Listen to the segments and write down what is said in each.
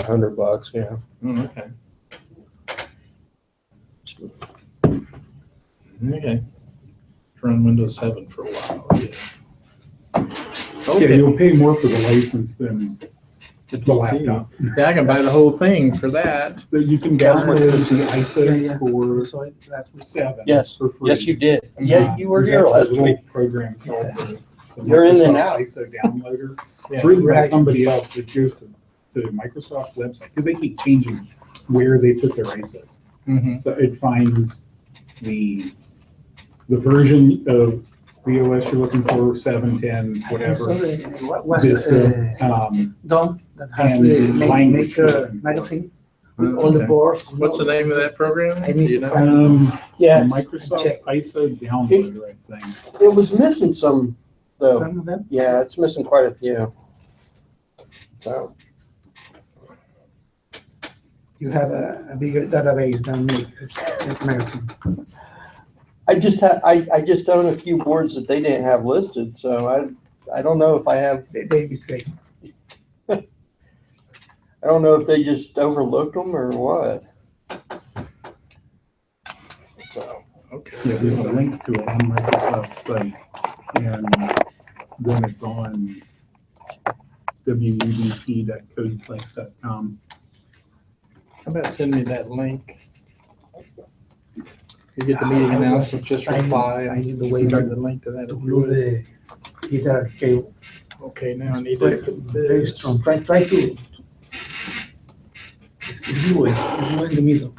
$100, yeah. Okay. Okay. Run Windows 7 for a while. Yeah. Okay. Yeah, you'll pay more for the license than the PC. laptop. Yeah, I can buy the whole thing for that. But you can download the ISOs for So that's what 7 Yes. for free. Yes, you did. Yeah, you were There's here actually last a little week. program called the You're in there now. Microsoft ISO downloader. Yeah. It's written by somebody else that goes to Microsoft's website because they keep changing where they put their ISOs. Mm-hmm. So it finds the version of the OS you're looking for, 7, 10, whatever. So what's Vista, Dom that has and the language maker magazine with all the Okay. boards. What's the name of that program? I Do need you to know? find Yeah, Microsoft check. ISO downloader, I think. it was missing some, though. some of them. Yeah, it's missing quite a few. So, You have a bigger database than maker magazine. I just own a few boards that they didn't have listed, so I don't know if I have, They mistake. I don't know if they just overlooked them or what. So, Okay. Yeah, there's a link to it on Microsoft's site, and then it's on wudp.codeplex.com. How about send me that link? You get the meeting announcement, just reply I and need the you way can to send the link to that. to if you glue would. the guitar cable. Okay, now I need Very, to. very strong. Try to. It's gluing. It's gluing in the middle.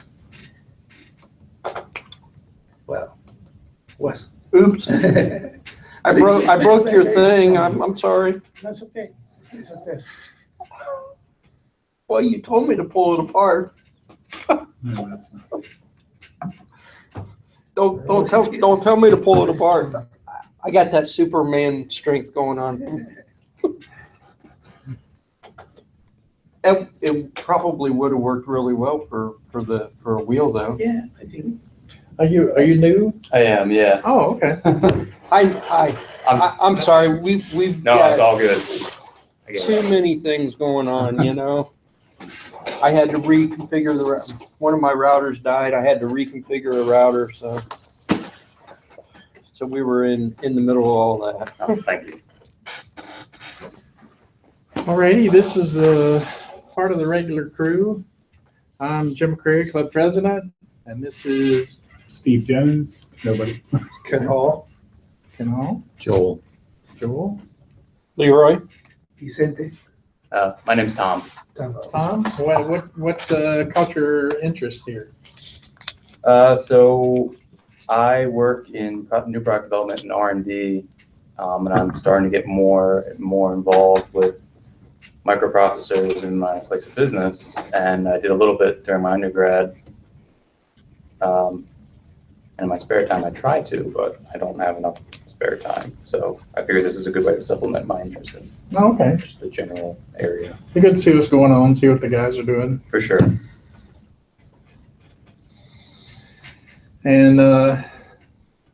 Well, was. oops, I broke your thing. I'm sorry. That's okay. It's a test. Well, you told me to pull it apart. No, that's not. Don't tell me to pull it apart. I got that Superman strength going on. It probably would have worked really well for a wheel though. Yeah, I think. Are you new? I am, yeah. Oh, okay. I'm sorry. We've No, it's got all good. I get too it. many things going on, you know. I had to reconfigure one of my routers died. I had to reconfigure a router, so we were in the middle of all that. Oh, thank you. Alrighty, this is part of the regular crew. I'm Jim McCreary, club president, and this is Steve Jones, nobody. Ken Hall. Ken Hall. Joel. Joel. Leroy? Vicente. My name's Tom. Tom. What caught your interest here? So I work in new product development and R&D, and I'm starting to get more involved with microprocessors in my place of business. And I did a little bit during my undergrad. And in my spare time, I try to, but I don't have enough spare time. So I figured this is a good way to supplement my interest in Oh, okay. just the general area. Be good to see what's going on, see what the guys are doing. For sure. And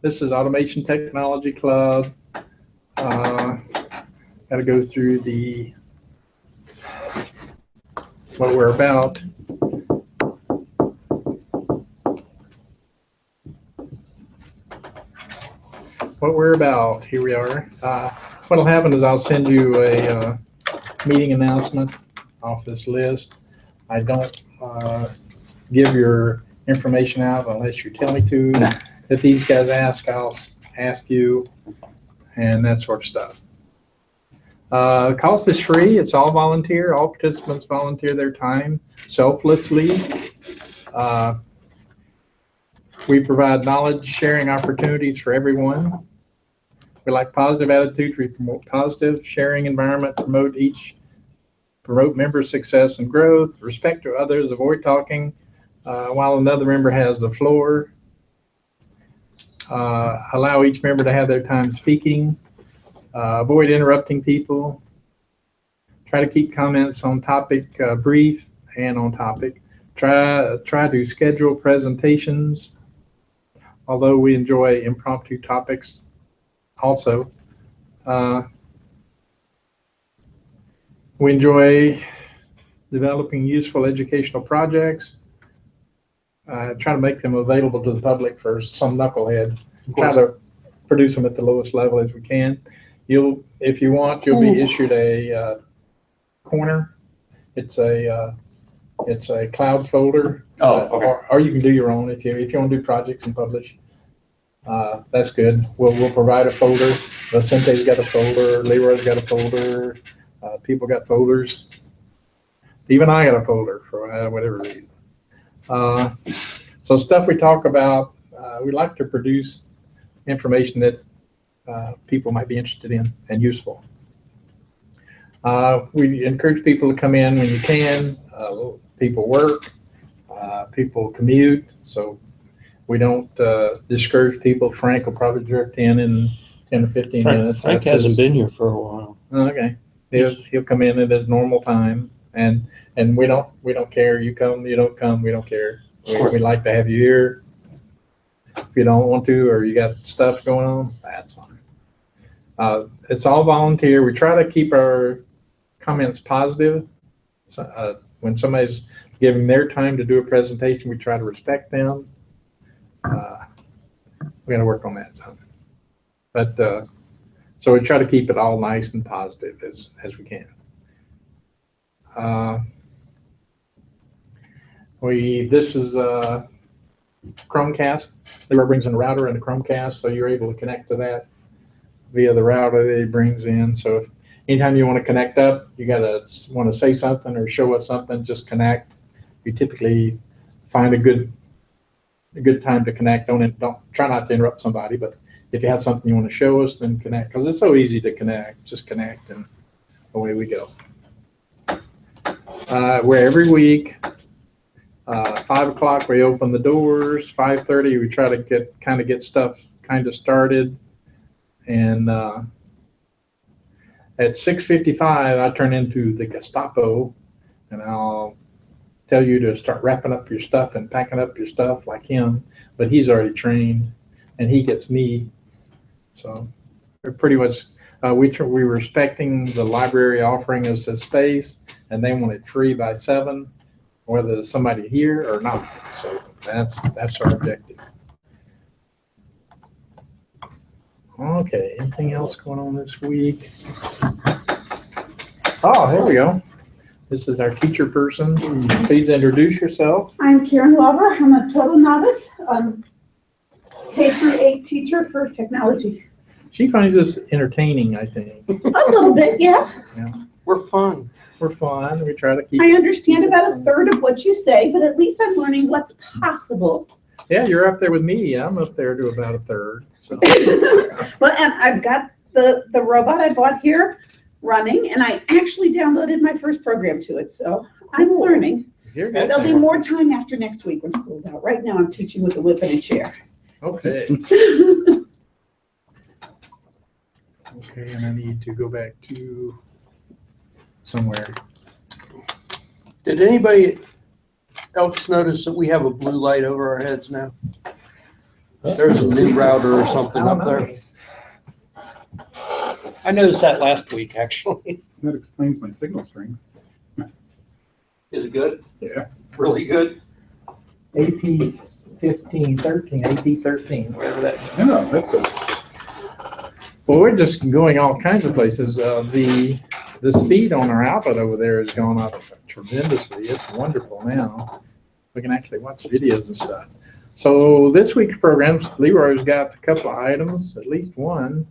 this is Automation Technology Club. Got to go through what we're about. What we're about. Here we are. What'll happen is I'll send you a meeting announcement off this list. I don't give your information out unless you tell me to. If these guys ask, I'll ask you, and that sort of stuff. The cost is free. It's all volunteer. All participants volunteer their time selflessly. We provide knowledge sharing opportunities for everyone. We like positive attitudes. We promote positive sharing environment, promote member success and growth, respect to others, avoid talking while another member has the floor. Allow each member to have their time speaking. Avoid interrupting people. Try to keep comments on topic brief and on topic. Try to schedule presentations, although we enjoy impromptu topics also. We enjoy developing useful educational projects. Try to make them available to the public for some knucklehead. Try to produce them at the lowest level as we can. If you want, you'll be issued a corner. It's a cloud folder. Oh, okay. Or you can do your own if you want to do projects and publish. That's good. We'll provide a folder. Vicente's got a folder. Leroy's got a folder. People got folders. Even I got a folder for whatever reason. So stuff we talk about, we like to produce information that people might be interested in and useful. We encourage people to come in when you can. People work, people commute, so we don't discourage people. Frank will probably drift in 10 or 15 minutes. Frank hasn't been here for a while. Okay, he'll come in at his normal time, and we don't care. You come, you don't come, we don't care. We like to have you here. If you don't want to, or you got stuff going on, that's fine. It's all volunteer. We try to keep our comments positive. So, when somebody's giving their time to do a presentation, we try to respect them. We got to work on that some. But so we try to keep it all nice and positive as we can. This is Chromecast. Leroy brings in a router and a Chromecast, so you're able to connect to that via the router that he brings in. So if anytime you want to connect up, you want to say something or show us something, just connect. We typically find a good time to connect. Don't try not to interrupt somebody, but if you have something you want to show us, then connect, because it's so easy to connect. Just connect and away we go. We're every week. 5 o'clock we open the doors. 5:30 we try to get stuff started, and at 6:55 I turn into the Gestapo, and I'll tell you to start wrapping up your stuff and packing up your stuff like him, but he's already trained, and he gets me. So we're pretty much we're respecting the library offering us a space, and they want it free by 7. Whether there's somebody here or not. So that's our objective. Okay, anything else going on this week? Oh, here we go. This is our teacher person. Please introduce yourself. I'm Karen Lover. I'm a total novice, K-8 teacher for technology. She finds this entertaining, I think. A little bit, yeah. We're fun. We're fun. We try to keep. I understand about a third of what you say, but at least I'm learning what's possible. Yeah, you're up there with me. I'm up there to about a third. So. Well, and I've got the robot I bought here running, and I actually downloaded my first program to it, so I'm learning. You're good. There'll be more time after next week when school's out. Right now I'm teaching with a whip and a chair. Okay. Okay, and I need to go back to somewhere. Did anybody else notice that we have a blue light over our heads now? There's a new router or something up there. I noticed that last week, actually. That explains my signal strength. Is it good? Yeah. Really good? AT1513, AT13, whatever that is. No, that's a. Well, we're just going all kinds of places. The speed on our outlet over there has gone up tremendously. It's wonderful now. We can actually watch videos and stuff. So this week's programs, Leroy's got a couple of items, at least one.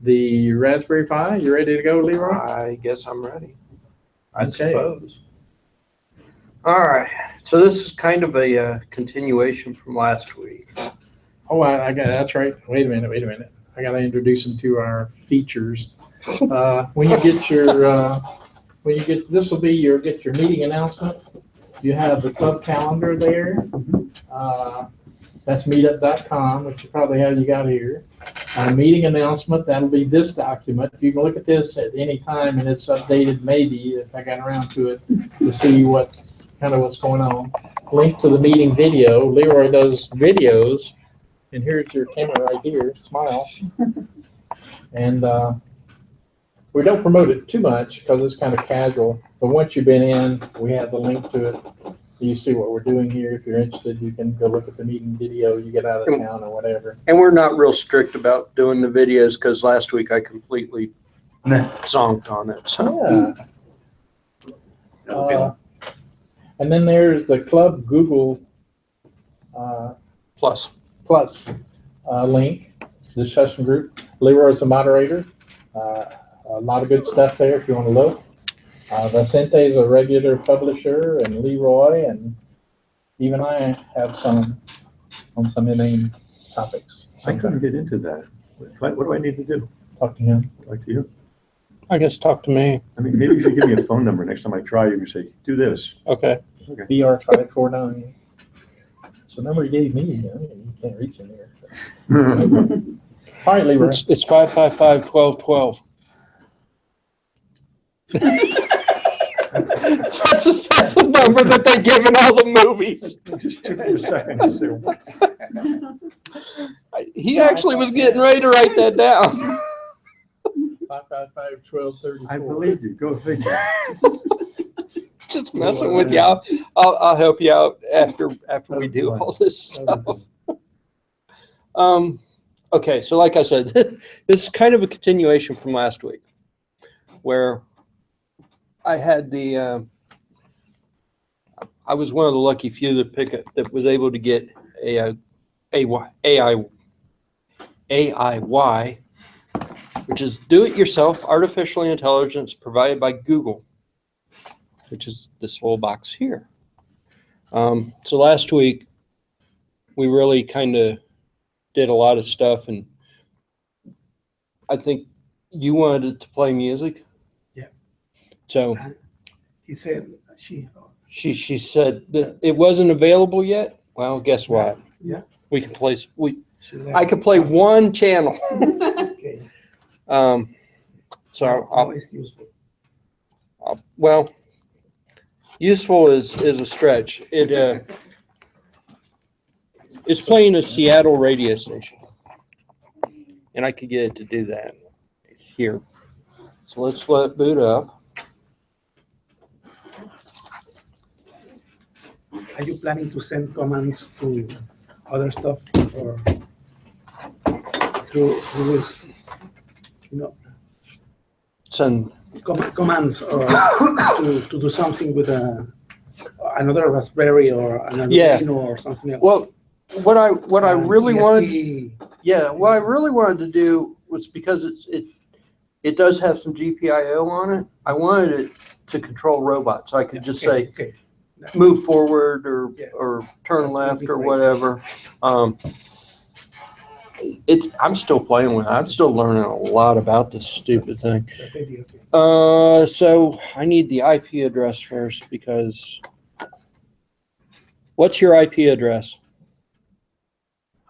The Raspberry Pi, you ready to go, Leroy? I guess I'm ready. I Okay. suppose. All right. So this is kind of a continuation from last week. Oh, I got that's right. Wait a minute. I got to introduce them to our features. When you get your, this will be get your meeting announcement. You have the club calendar there. That's meetup.com, which you probably have, you got here. Meeting announcement, that'll be this document. You can look at this at any time, and it's updated maybe if I got around to it to see what's going on. Link to the meeting video. Leroy does videos, and here's your camera right here. Smile. And we don't promote it too much because it's kind of casual. But once you've been in, we have the link to it. You see what we're doing here. If you're interested, you can go look at the meeting video. You get out of town or whatever. And we're not real strict about doing the videos because last week I completely zonked on it. So Yeah. And then there's the Club Google plus. Plus link, discussion group. Leroy's a moderator. A lot of good stuff there if you want to look. Vicente is a regular publisher, and Leroy, and even I have some on some inane topics. I couldn't get into that. What do I need to do? Talk to him. Like to you? I guess talk to me. I mean, maybe you should give me a phone number next time I try. You can say, do this. Okay. BR549. So the number he gave me, you can't reach him here. All right, Leroy. It's 555-1212. That's the number that they give in all the movies. It just took me a second to say, what? He actually was getting ready to write that down. 555-1234. I believe you. Go figure. Just messing with you. I'll help you out after we do all this stuff. Okay, so like I said, this is kind of a continuation from last week, where I had I was one of the lucky few that was able to get AIY, which is do-it-yourself artificial intelligence provided by Google, which is this whole box here. So last week, we really kind of did a lot of stuff, and I think you wanted to play music. Yeah. So He said she said that it wasn't available yet. Well, guess what? Yeah. We can play. I could play one channel. Okay. So How is useful? well, useful is a stretch. It's playing a Seattle radio station, and I could get it to do that here. So let's let it boot up. Are you planning to send commands to other stuff or through this, Send commands or to do something with another Raspberry or another Yeah. Arduino or something else? well, what I really wanted. ESP, Yeah, what I really wanted to do was because it does have some GPIO on it. I wanted it to control robots, so I could just say okay. move forward or Yeah. or turn That's left really or great. whatever. I'm still playing with it. I'm still learning a lot about this stupid thing. That's the idea, okay. So I need the IP address first because what's your IP address?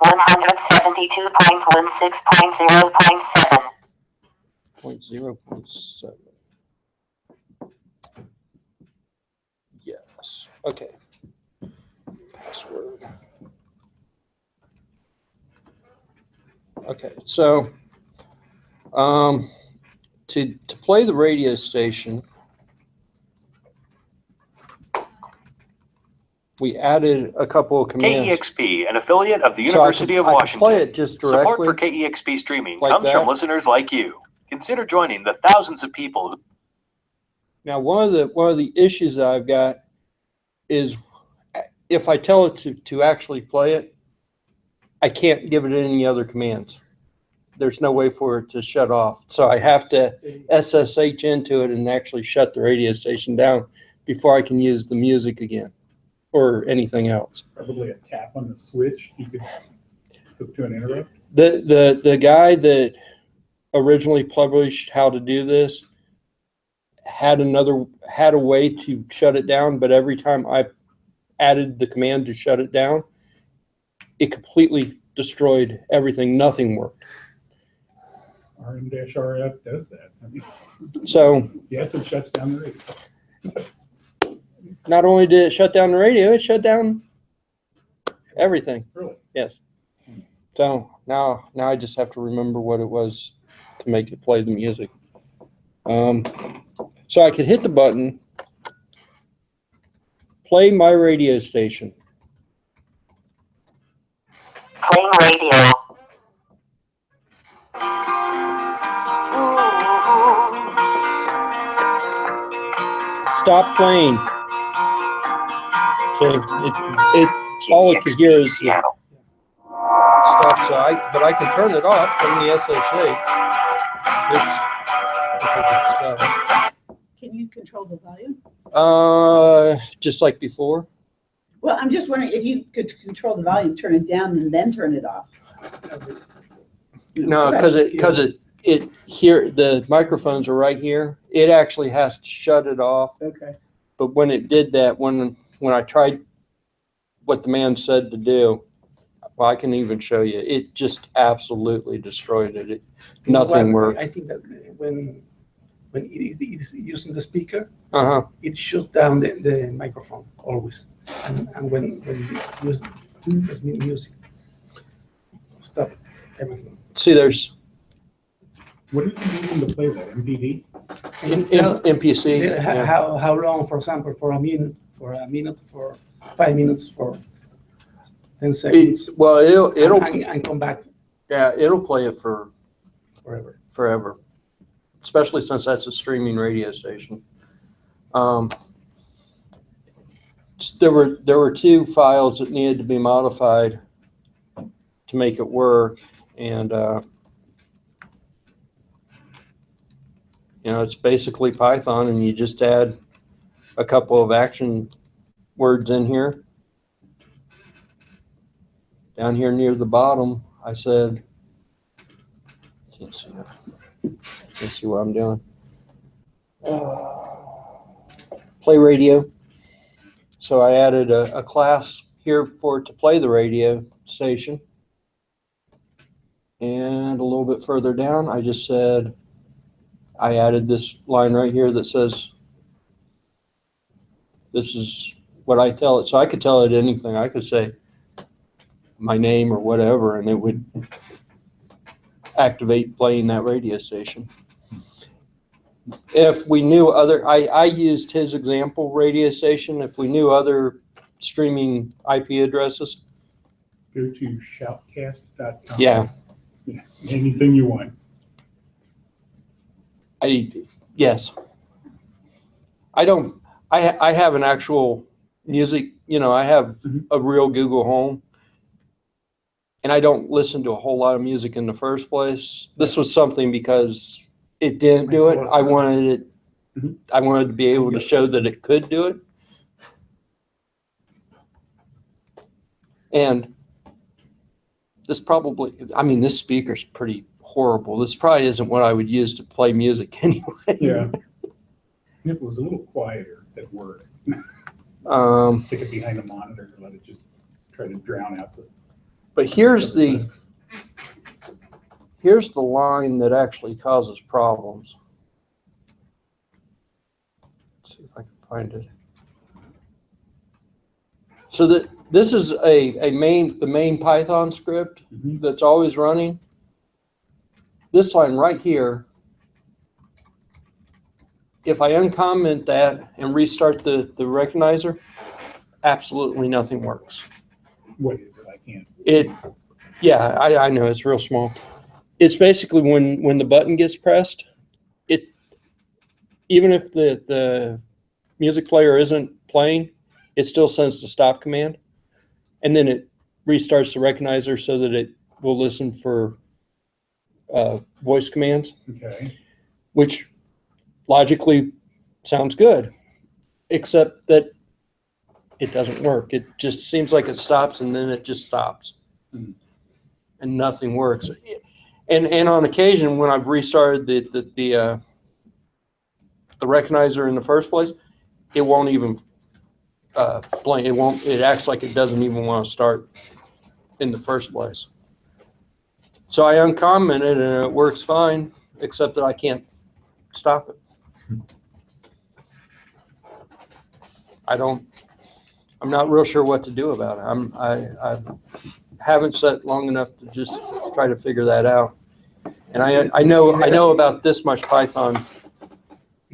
172.16.0.7. 0.7. Yes. Okay. Password. Okay. So, to play the radio station, we added a couple of commands. KEXP, an affiliate of the So I University can- of I can Washington. play it just Support directly. for KEXP streaming like comes from that. listeners like you. Consider joining the thousands of people who Now, one of the issues that I've got is if I tell it to actually play it, I can't give it any other commands. There's no way for it to shut off. So I have to SSH into it and actually shut the radio station down before I can use the music again or anything else. Probably a tap on the switch, you could hook to an interrupt. The guy that originally published how to do this had a way to shut it down, but every time I added the command to shut it down, it completely destroyed everything. Nothing worked. RM-RF does that. I mean, So yes, it shuts down the radio. not only did it shut down the radio, it shut down everything. Really? Yes. So now I just have to remember what it was to make it play the music. So I could hit the button, play my radio station. Playing radio. Stop playing. So all it could hear is the stop. So but I can turn it off from the SHA. Can you control the volume? Just like before. Well, I'm just wondering if you could control the volume, turn it down and then turn it off. No, because it here, the microphones are right here. It actually has to shut it off. Okay. But when it did that, when I tried what the man said to do, well, I can even show you. It just absolutely destroyed it. Nothing worked. I think that when it is using the speaker, Uh-huh. it shuts down the microphone always. And when you use music, stop everything. See, there's What are you using to play that, MPV? MPC. Yeah, how long, for example, for a minute, for 5 minutes, for 10 seconds, Well, it'll and come back yeah, it'll play it for forever. forever, especially since that's a streaming radio station. There were 2 files that needed to be modified to make it work, and it's basically Python, and you just add a couple of action words in here. Down here near the bottom, I said, can't see what I'm doing. Play radio. So I added a class here for it to play the radio station. And a little bit further down, I just said, I added this line right here that says, this is what I tell it. So I could tell it anything. I could say my name or whatever, and it would activate playing that radio station. If we knew I used his example radio station. If we knew other streaming IP addresses. Go to shoutcast.com. Yeah. Anything you want. Yes. I have an actual music, I have a real Google Home, and I don't listen to a whole lot of music in the first place. This was something because it didn't do it. I wanted to be able to show that it could do it. And this this speaker's pretty horrible. This probably isn't what I would use to play music anyway. Yeah. It was a little quieter at work. Stick it behind a monitor and let it just try to drown out the. But here's the line that actually causes problems. Let's see if I can find it. So this is the main Python script that's always running. This line right here, if I uncomment that and restart the recognizer, absolutely nothing works. What is it? I can't. I know, it's real small. It's basically when the button gets pressed, even if the music player isn't playing, it still sends the stop command, and then it restarts the recognizer so that it will listen for voice commands. Okay. Which logically sounds good, except that it doesn't work. It just seems like it stops, and then it just stops, and nothing works. And on occasion, when I've restarted the recognizer in the first place, it won't even blink. It acts like it doesn't even want to start in the first place. So I uncomment it, and it works fine, except that I can't stop it. I'm not real sure what to do about it. I haven't sat long enough to just try to figure that out. And I know about this much Python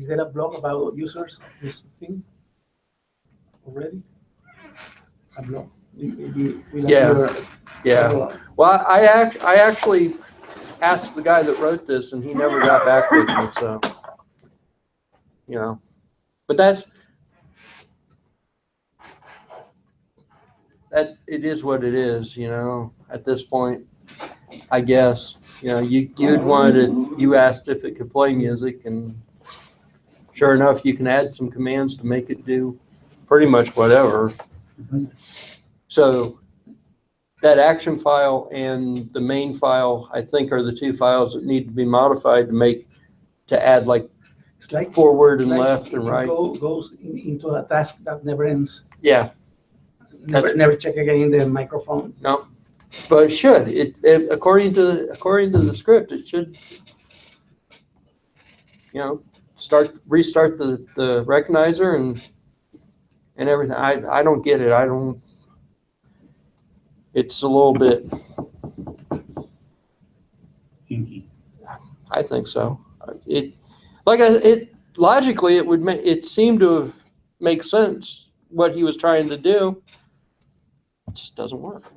Is there a blog about users of this thing already? A blog? Maybe we'll Yeah. have Yeah. several- Well, I actually asked the guy that wrote this, and he never got back with me. So, you know, but that it is what it is. You know, at this point, I guess you know you asked if it could play music, and sure enough, you can add some commands to make it do pretty much whatever. So that action file and the main file, I think, are the two files that need to be modified to add like It's like forward it's and like left and it right. goes into a task that never ends. Yeah, Never check again the microphone. no, but it should. It according to the script, it should, you know, restart the recognizer and everything. I don't get it. I don't. It's a little bit. Hinky. I think so. It logically it would make it seem to make sense what he was trying to do. It just doesn't work.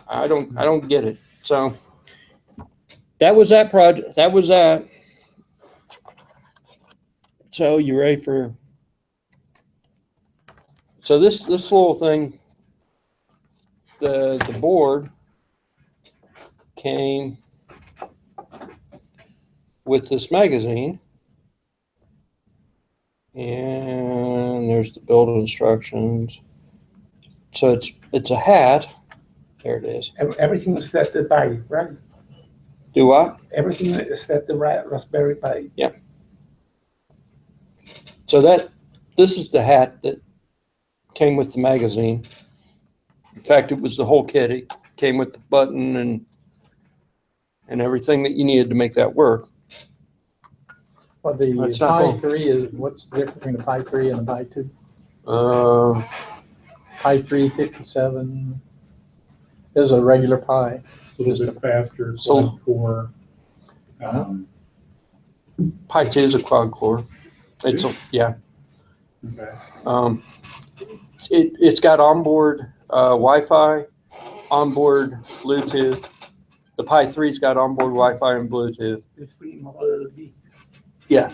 I don't get it. So that was that project. That was that. So you ready for? So this little thing, the board came with this magazine, and there's the build instructions. So it's a hat. There it is. Everything is set to Pi, right? Do what? Everything is set to Raspberry Pi. So this is the hat that came with the magazine. In fact, it was the whole kit. It came with the button and everything that you needed to make that work. Well, the It's not Pi cool. 3 is, what's the difference between a Pi 3 and a Pi 2? Uh, Pi 3, 57 is a regular Pi. It's a little bit faster, So- quad core. Pi 2 is a quad core. Yeah. Okay. It's got onboard Wi-Fi, onboard Bluetooth. The Pi 3's got onboard Wi-Fi and Bluetooth. It's pretty Model B. Yeah.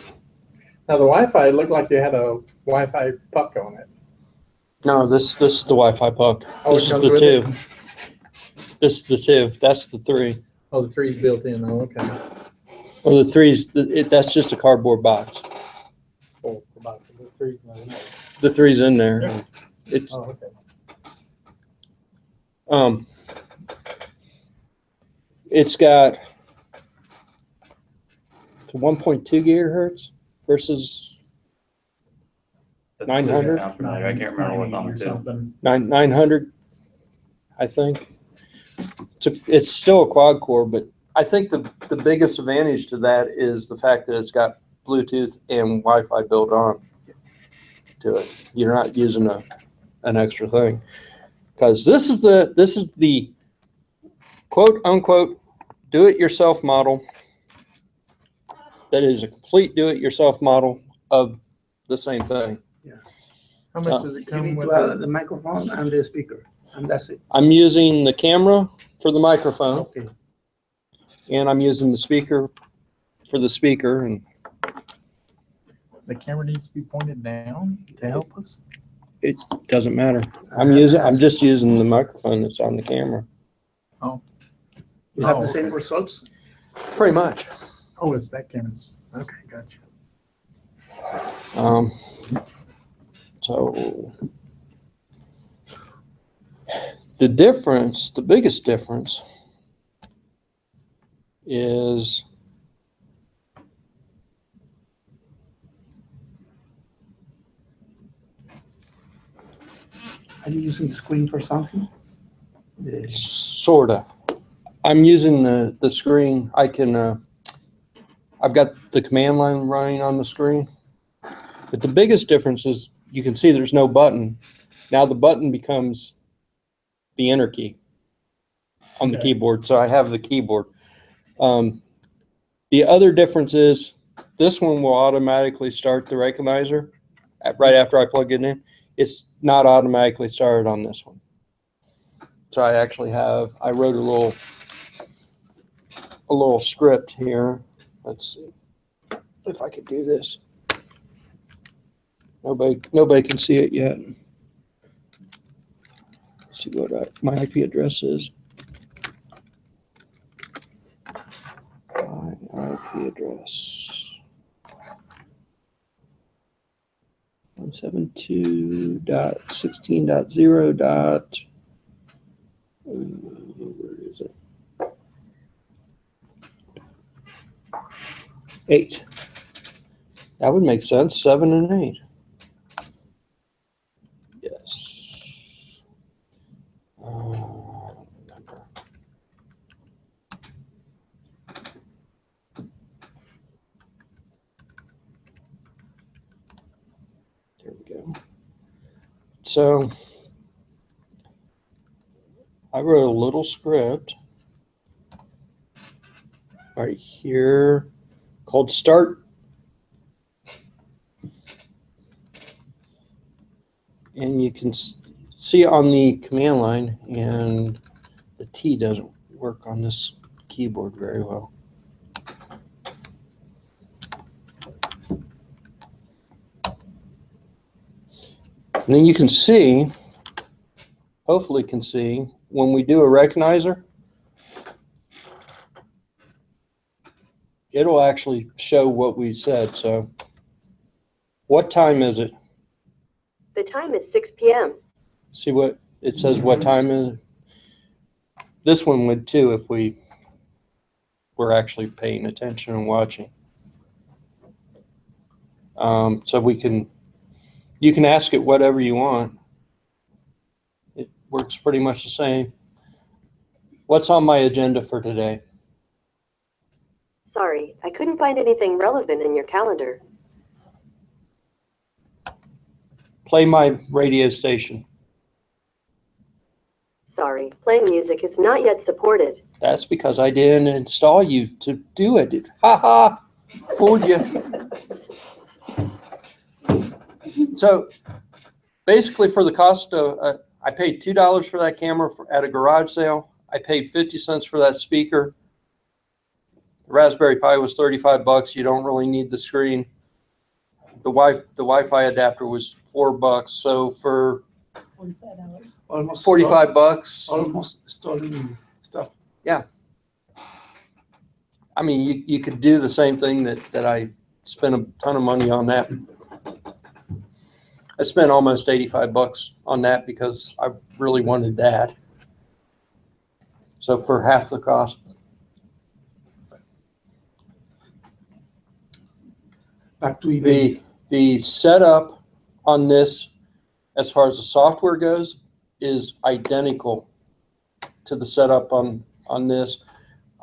Now, the Wi-Fi looked like you had a Wi-Fi puck on it. No, this is the Wi-Fi puck. Oh, it This is comes the with it? 2. This is the 2. That's the 3. Oh, the 3's built in. Oh, okay. Well, the 3's that's just a cardboard box. Oh, about the 3's not in there. The 3's in there. It's Oh, okay. It's got to 1.2 gigahertz versus That's 900? Sounds familiar. I can't remember what's on or the two. something. 900, I think. It's still a quad core, but I think the biggest advantage to that is the fact that it's got Bluetooth and Wi-Fi built on to it. You're not using an extra thing, because this is the quote unquote do-it-yourself model. That is a complete do-it-yourself model of the same thing. How much does it You come need with? to add the microphone and the speaker, and that's it. I'm using the camera for the microphone, Okay. and I'm using the speaker for the speaker, and The camera needs to be pointed down to help us? it doesn't matter. I'm just using the microphone that's on the camera. You have Oh, the same okay. results. Pretty much. Oh, it's that camera's, okay, gotcha. So the biggest difference is Are you using the screen for something? sorta. I'm using the screen. I've got the command line running on the screen, but the biggest difference is you can see there's no button. Now the button becomes the enter key on the Okay. keyboard. So I have the keyboard. The other difference is this one will automatically start the recognizer right after I plug it in. It's not automatically started on this one. So I actually have, I wrote a little script here. Let's see if I could do this. Nobody can see it yet. Let's see what my IP address is. My IP address 172.16.0. Where is it? 8. That would make sense. 7 and 8. Yes. There we go. So I wrote a little script right here called start. And you can see it on the command line, and the T doesn't work on this keyboard very well. And then you can see, hopefully can see, when we do a recognizer, it'll actually show what we said. So what time is it? The time is 6 p.m. See what it says, what time is it? This one would too if we were actually paying attention and watching. So you can ask it whatever you want. It works pretty much the same. What's on my agenda for today? Sorry, I couldn't find anything relevant in your calendar. Play my radio station. Sorry, playing music is not yet supported. That's because I didn't install you to do it. Ha ha! Fooled you. So basically for the cost of, I paid $2 for that camera at a garage sale. I paid 50 cents for that speaker. The Raspberry Pi was 35 bucks. You don't really need the screen. The Wi-Fi adapter was $4. So for Almost 45 bucks. almost stolen stuff. Yeah. I mean, you could do the same thing that I spent a ton of money on that. I spent almost 85 bucks on that because I really wanted that. So for half the cost. Back to eBay. The setup on this, as far as the software goes, is identical to the setup on this.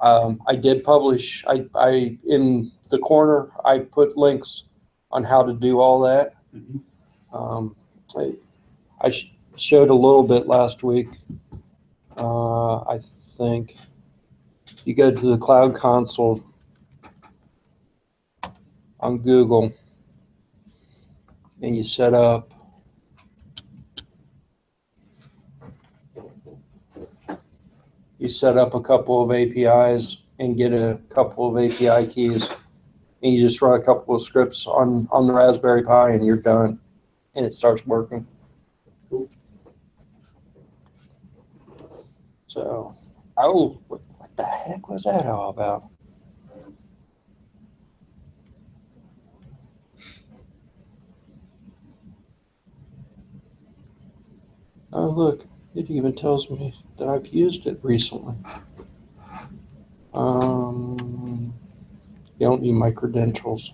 I did publish, I in the corner, I put links on how to do all that. I showed a little bit last week. I think you go to the Cloud Console on Google and you set up a couple of APIs and get a couple of API keys, and you just run a couple of scripts on the Raspberry Pi and you're done, and it starts working. Cool. So, oh, what the heck was that all about? Oh, look, it even tells me that I've used it recently. You don't need my credentials.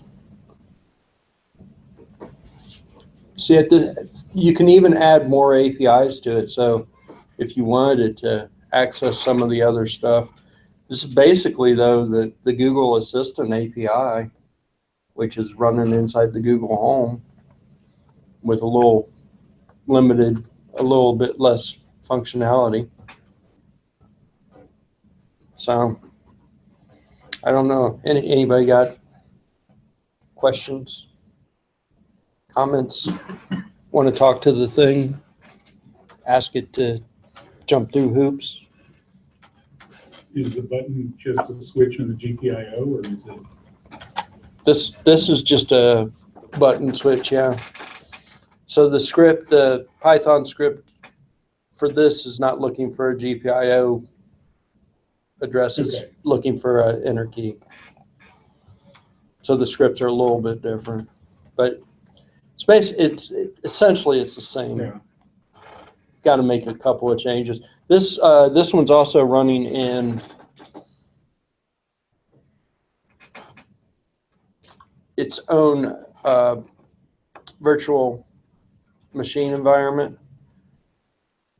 See, you can even add more APIs to it. So if you wanted to access some of the other stuff, this is basically, though, the Google Assistant API, which is running inside the Google Home with a little bit less functionality. So I don't know. Anybody got questions, comments, want to talk to the thing, ask it to jump through hoops. Is the button just a switch on the GPIO, or is it? This is just a button switch, yeah. So the script, the Python script for this is not looking for a GPIO address, it's Okay. looking for an enter key. So the scripts are a little bit different, but essentially it's the same. Yeah. Got to make a couple of changes. This one's also running in its own virtual machine environment,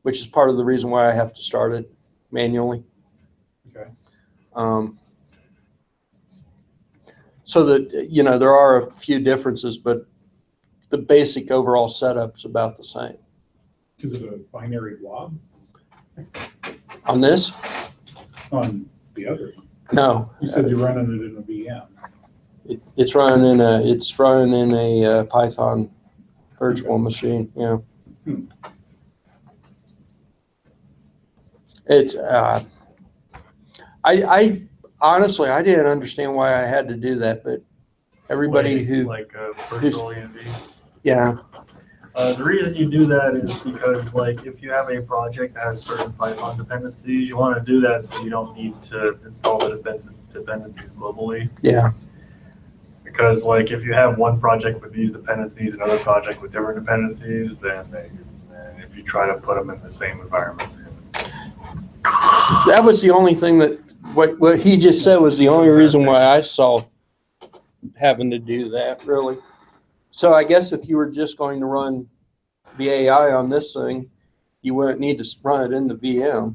which is part of the reason why I have to start it manually. Okay. So that, there are a few differences, but the basic overall setup's about the same. Is it a binary blob On this? on the other one? No. You said you're running it in a VM. It's running in a Python virtual machine, yeah. Hmm. It's I honestly I didn't understand why I had to do that, but everybody who like virtual ENV. yeah. The reason you do that is because, like, if you have a project that has certain Python dependencies, you want to do that so you don't need to install the dependencies globally. Yeah. Because, like, if you have one project with these dependencies, another project with different dependencies, then if you try to put them in the same environment. That was the only thing that what he just said was the only reason why I saw having to do that, really. So I guess if you were just going to run the AI on this thing, you wouldn't need to run it in the VM.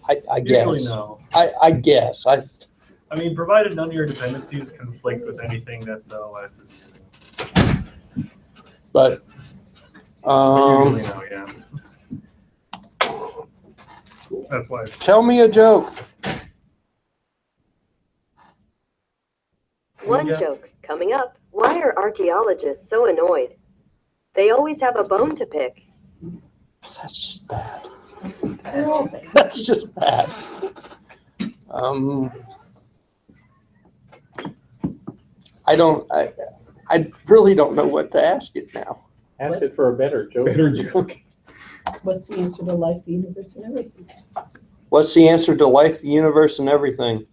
I guess. Usually no. I guess. I mean, provided none of your dependencies conflict with anything that the OS is using. But usually no, yeah. That's why. Tell me a joke. One joke coming up. Why are archaeologists so annoyed? They always have a bone to pick. That's just bad. That's just bad. I really don't know what to ask it now. Ask it for a better joke. Better joke. What's the answer to life, the universe, and everything? What's the answer to life, the universe, and everything?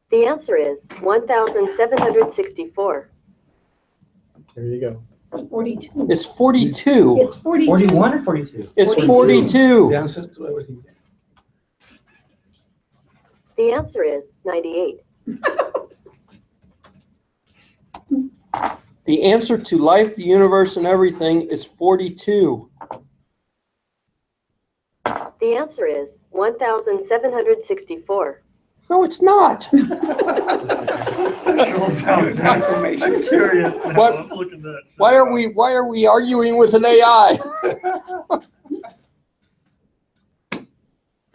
The answer is 1,764. There you go. 42. It's 42. It's 42. 41 or 42? It's 42. 42. The answer to everything. The answer is 98. The answer to life, the universe, and everything is 42. The answer is 1,764. No, it's not. I'm curious. What? I'm looking at. Why are we arguing with an AI?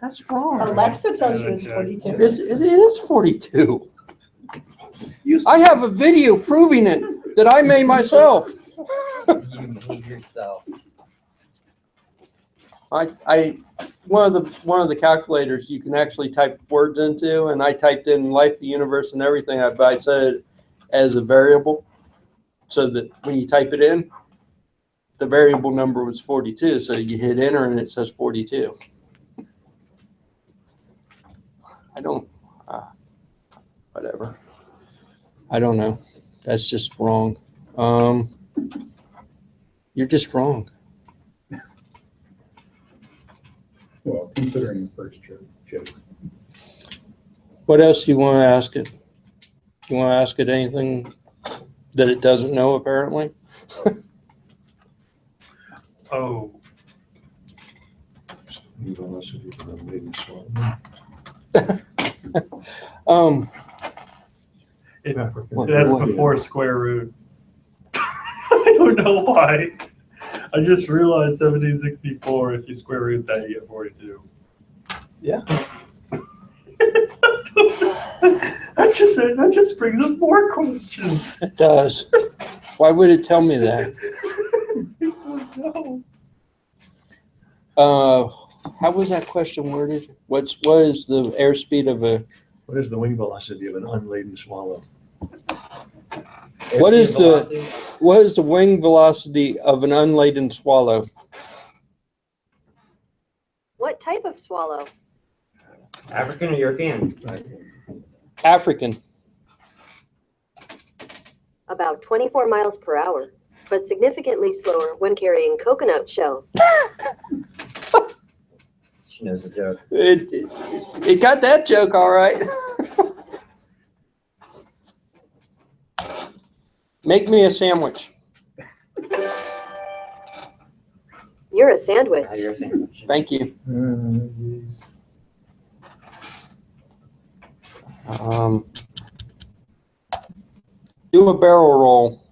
That's wrong. Alexa tells you it's 42. It is 42. I have a video proving it that I made myself. You made yourself. One of the calculators you can actually type words into, and I typed in life, the universe, and everything. I set it as a variable, so that when you type it in, the variable number was 42. So you hit enter, and it says 42. I don't. Whatever. I don't know. That's just wrong. You're just wrong. Well, considering the first joke. What else do you want to ask it? You want to ask it anything that it doesn't know, apparently? Oh. That's before square root. I don't know why. I just realized 1764, if you square root that, you get 42. Yeah. That just brings up more questions. It does. Why would it tell me that? How was that question worded? What is the airspeed of a? What is the wing velocity of an unladen swallow? What is the wing velocity of an unladen swallow? What type of swallow? African or European? African. About 24 miles per hour, but significantly slower when carrying coconut shells. She knows the joke. It got that joke all right. Make me a sandwich. You're a sandwich. You're a sandwich. Thank you. Do a barrel roll.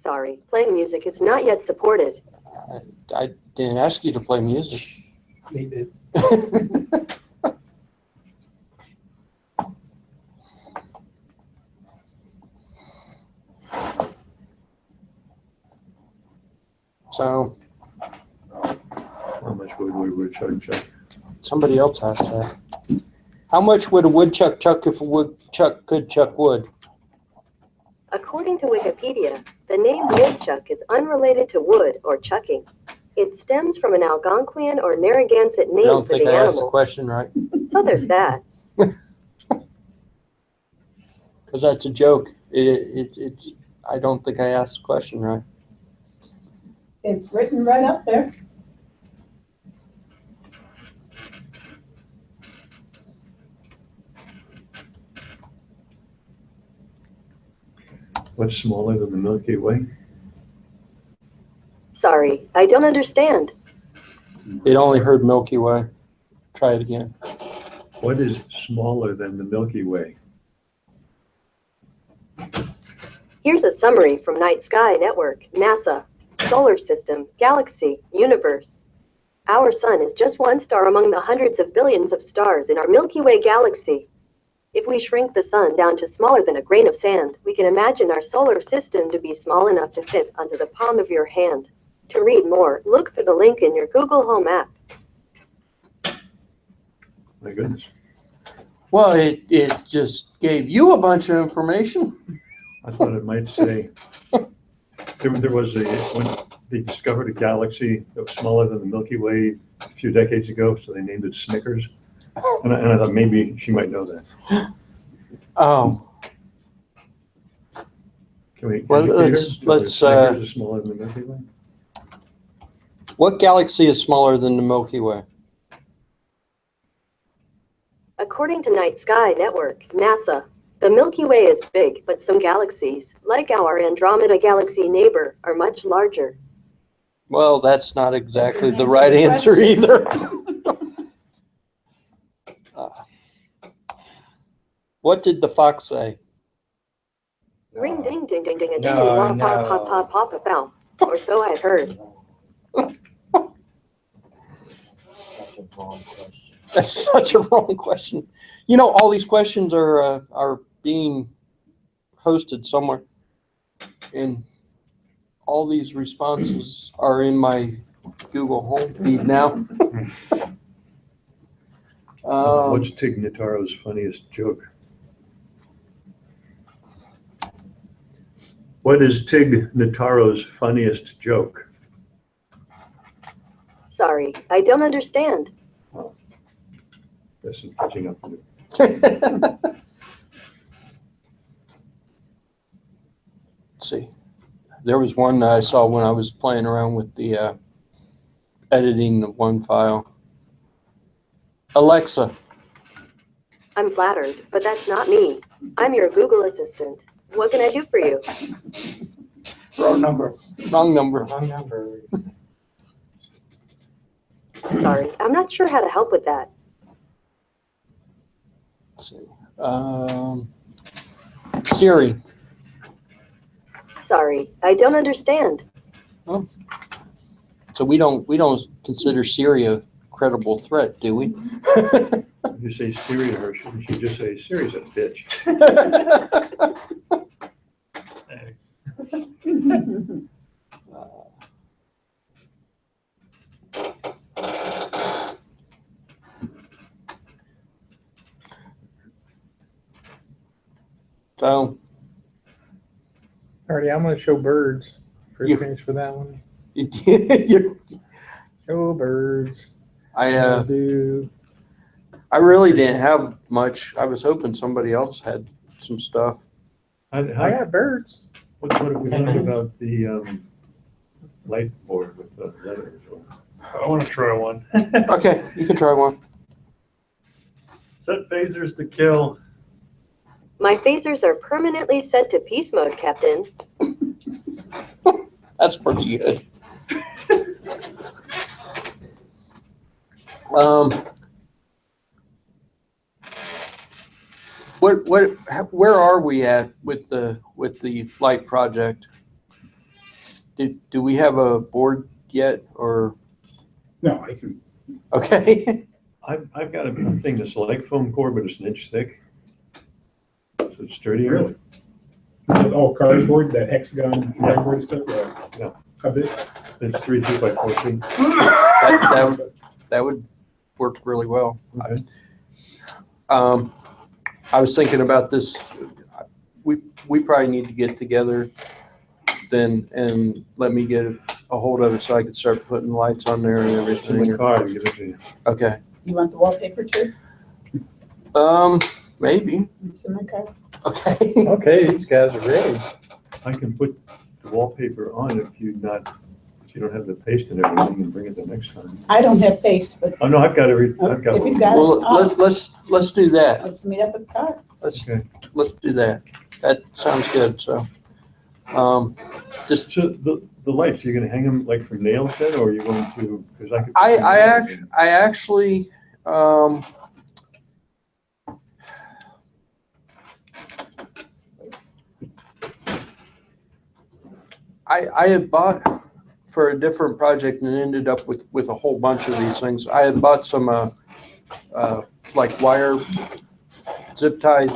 Sorry, playing music is not yet supported. I didn't ask you to play music. They did. So How much wood would chuck? somebody else asked that. How much would a woodchuck chuck if a woodchuck could chuck wood? According to Wikipedia, the name woodchuck is unrelated to wood or chucking. It stems from an Algonquian or Narragansett I name don't for think the I asked the animal. question right. So there's that. Because that's a joke. It's. I don't think I asked the question right. It's written right up there. What's smaller than the Milky Way? Sorry, I don't understand. It only heard Milky Way. Try it again. What is smaller than the Milky Way? Here's a summary from Night Sky Network, NASA, Solar System, Galaxy, Universe. Our sun is just one star among the hundreds of billions of stars in our Milky Way galaxy. If we shrink the sun down to smaller than a grain of sand, we can imagine our solar system to be small enough to fit onto the palm of your hand. To read more, look for the link in your Google Home app. My goodness. Well, it just gave you a bunch of information. I thought it might say, there was when they discovered a galaxy that was smaller than the Milky Way a few decades ago, so they named it Snickers. And I thought maybe she might know that. Oh. Well, let's Snickers is smaller than the Milky Way? What galaxy is smaller than the Milky Way? According to Night Sky Network, NASA, the Milky Way is big, but some galaxies, like our Andromeda galaxy neighbor, are much larger. Well, that's not exactly the right answer either. What did the fox say? Ring ding ding ding ding a ding No, wah no. pop pop pop pop a bow. Or so I've heard. That's a wrong question. That's such a wrong question. You know, all these questions are being hosted somewhere, and all these responses are in my Google Home feed now. What's Tig Notaro's funniest joke? What is Tig Notaro's funniest joke? Sorry, I don't understand. There's some catching up to do. Let's see. There was one that I saw when I was playing around with the editing the one file. Alexa. I'm flattered, but that's not me. I'm your Google Assistant. What can I do for you? Wrong number. Wrong number. Wrong number. Sorry, I'm not sure how to help with that. Let's see. Siri. Sorry, I don't understand. Oh. So we don't consider Siri a credible threat, do we? If you say Siri to her, shouldn't she just say, Siri's a bitch? So, Alrighty, I'm gonna show birds. First You- finish for that one. you- Show birds. I Do. really didn't have much. I was hoping somebody else had some stuff. I got birds. What have we learned about the light board with the letters? I want to try one. Okay, you can try one. Set phasers to kill. My phasers are permanently set to peace mode, Captain. That's pretty good. Where are we at with the light project? Do we have a board yet, or? No, I can, Okay. I've got a thing that's like foam core, but it's an inch thick. So it's sturdier. really? Is it all cardboard, that hexagon cardboard stuff? Yeah. How big? It's 3 feet by 4 feet. That would work really well. Okay. I was thinking about this. We probably need to get together then and let me get a hold of it so I could start putting lights on there and It's in everything. the car, give it to you. Okay. You want the wallpaper too? Maybe. It's in my car. Okay. Okay, these guys are ready. I can put the wallpaper on if you don't have the paste and everything and bring it the next time. I don't have paste, but Oh, no, I've got if one. you've got it, Well, let's do that. let's meet up at the car. Let's do that. That sounds good. So, just So the lights, you're gonna hang them like from nails then, or are you going to, because I could. put some I nails in. actually I had bought for a different project and ended up with a whole bunch of these things. I had bought some like wire zip tie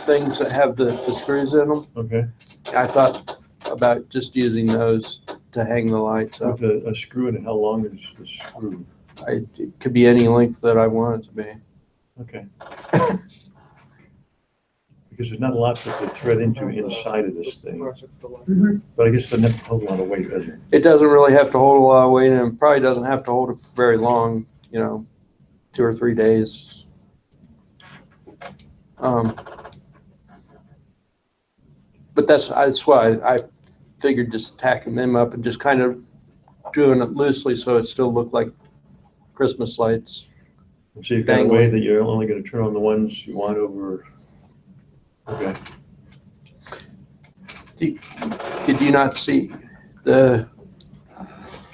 things that have the screws in them. Okay, I thought about just using those to hang the lights up. with a screw, and how long is the screw? It could be any length that I want it to be. Okay. Because there's not a lot to thread into inside of this thing, but I guess it doesn't have to hold a lot of weight, does it? It doesn't really have to hold a lot of weight, and it probably doesn't have to hold it for very long, 2 or 3 days. But that's why I figured just tacking them up and just kind of doing it loosely so it still looked like Christmas lights. So you've got a way that you're only gonna turn on the ones you want over. Okay. Did you not see the?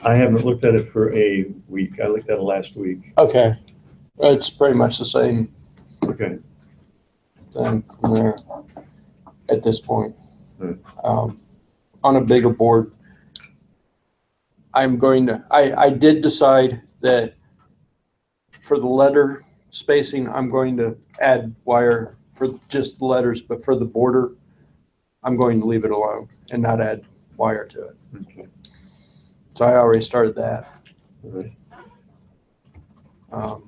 I haven't looked at it for a week. I looked at it last week. Okay, it's pretty much the same Okay. thing from there at this point. Right. On a bigger board, I did decide that for the letter spacing, I'm going to add wire for just the letters, but for the border, I'm going to leave it alone and not add wire to it. Okay. So I already started that. All right. Um,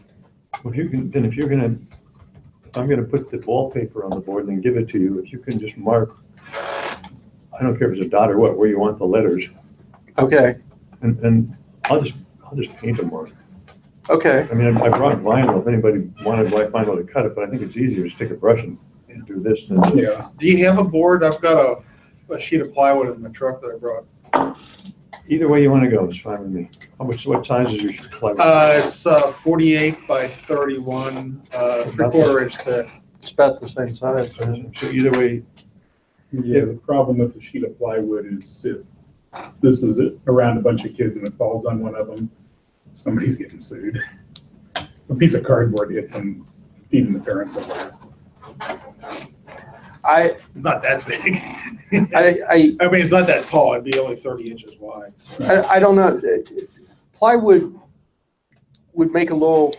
Well, if I'm gonna put the wallpaper on the board and then give it to you, if you can just mark, I don't care if it's a dot or what, where you want the letters, Okay, and I'll just paint them on. okay. I mean, I brought vinyl, if anybody wanted white vinyl to cut it, but I think it's easier to stick a brush and do this than. Yeah. Do you have a board? I've got a sheet of plywood in the truck that I brought. Either way you wanna go, it's fine with me. What size is your plywood? It's 48 by 31, 3/4 inch thick. It's about the same size. So either way, Yeah, the problem with the sheet of plywood is if this is around a bunch of kids and it falls on one of them, somebody's getting sued. A piece of cardboard hits them, even the parents of it. Not that big. I mean, it's not that tall. It'd be only 30 inches wide. So. I don't know. Plywood, would make a little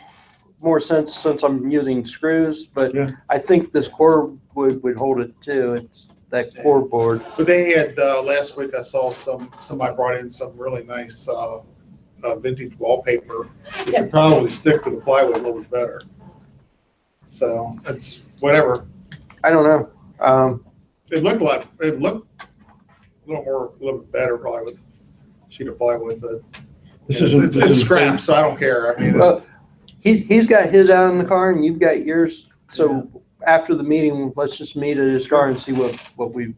more sense since I'm using screws, but Yeah. I think this core would hold it too. It's that core board. But they had, last week I saw somebody brought in some really nice, vintage wallpaper. Which would probably stick to the plywood a little bit better. So it's whatever. I don't know. It looked a little bit better probably with a sheet of plywood, but it's scrap, so I don't care. I mean, Well, he's got his out in the car and you've got yours. So after the meeting, let's just meet at his car and see what we'll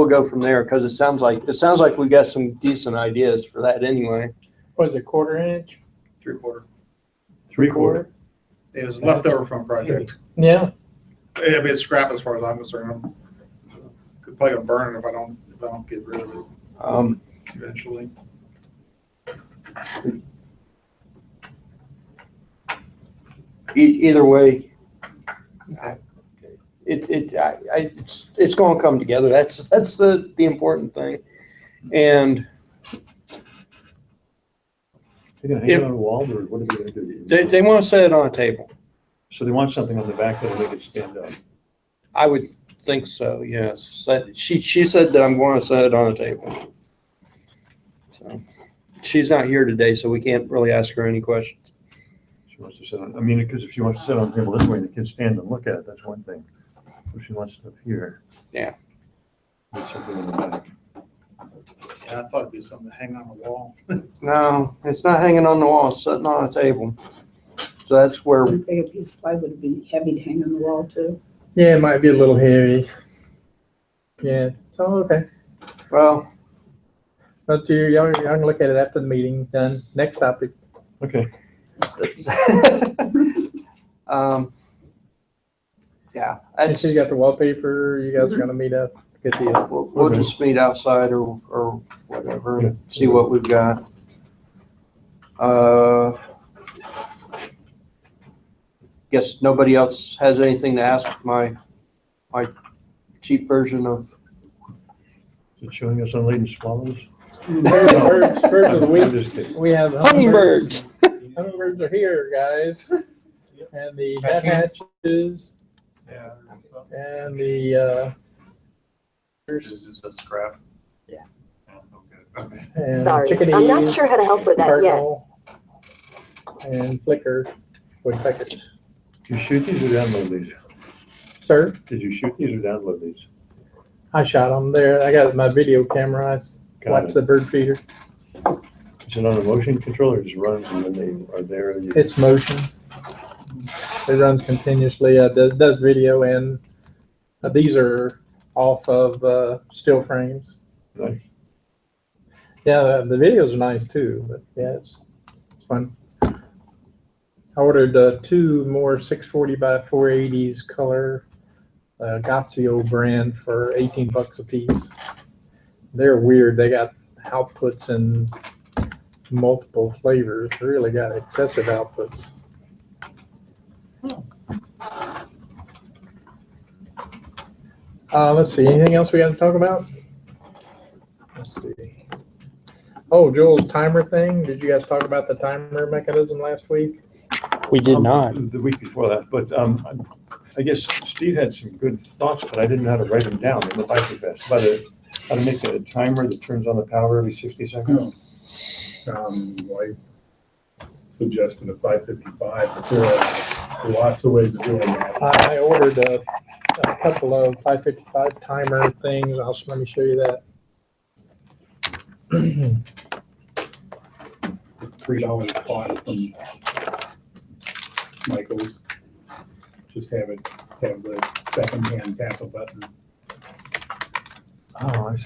go from there, because it sounds like we got some decent ideas for that anyway. Was it 1/4 inch? 3/4. 3/4. It was left over from a project. Yeah. I mean, it's scrap as far as I'm concerned. Could probably gonna burn it if I don't get rid of it eventually. Either way, it's going to come together. That's the important thing. And They're gonna hang it on a wall, or what are they gonna do? they want to set it on a table. So they want something on the back that'll make it stand up. I would think so, yes. She said that I'm going to set it on a table. So she's not here today, so we can't really ask her any questions. She wants to sit on, I mean, because if she wants to sit on the table this way and the kids stand and look at it, that's one thing. If she wants it up here. Yeah. Need something in the back. Yeah, I thought it'd be something to hang on the wall. No, it's not hanging on the wall, it's sitting on a table. So that's where, I think a piece of plywood would be heavy to hang on the wall too. Yeah, it might be a little heavy. Yeah, so, okay. well, But y'all can look at it after the meeting. Done. Next topic. Okay. Yeah. And so you got the wallpaper. You guys are gonna meet up. Good deal. We'll just meet outside or whatever and see what we've got. Guess nobody else has anything to ask my cheap version of. Is it showing us on Lady Swallows? Birds of the I'm week. just kidding. We have Hummingbirds. Hummingbirds are here, guys. And the nuthatches and the This is just scrap. Yeah. Okay. and Sorry, chickadees. I'm not sure how to help with that yet. cardinal, and flicker woodpeckers. Did you shoot these or download these? Sir, Did you shoot these or download these? I shot them there. I got my video camera. I Got watched it. the bird feeder. Is it on a motion control or it just runs and when they are there? It's motion. It runs continuously. Does video, and these are off of still frames. Nice. Yeah, the videos are nice too. But yeah, it's fun. I ordered 2 more 640 by 480s color Gazio brand for $18 a piece. They're weird. They got outputs in multiple flavors. They really got excessive outputs. Let's see. Anything else we got to talk about? Let's see. Oh, Joel's timer thing. Did you guys talk about the timer mechanism last week? We did not. The week before that, but I guess Steve had some good thoughts, but I didn't know how to write them down in the bike best. About how to make a timer that turns on the power every 60 seconds. I suggested a 555, but there are lots of ways of doing that. I ordered a couple of 555 timer things. Let me show you that. $3 spot from Michael's. Just have the second hand tap a button. Oh, I see.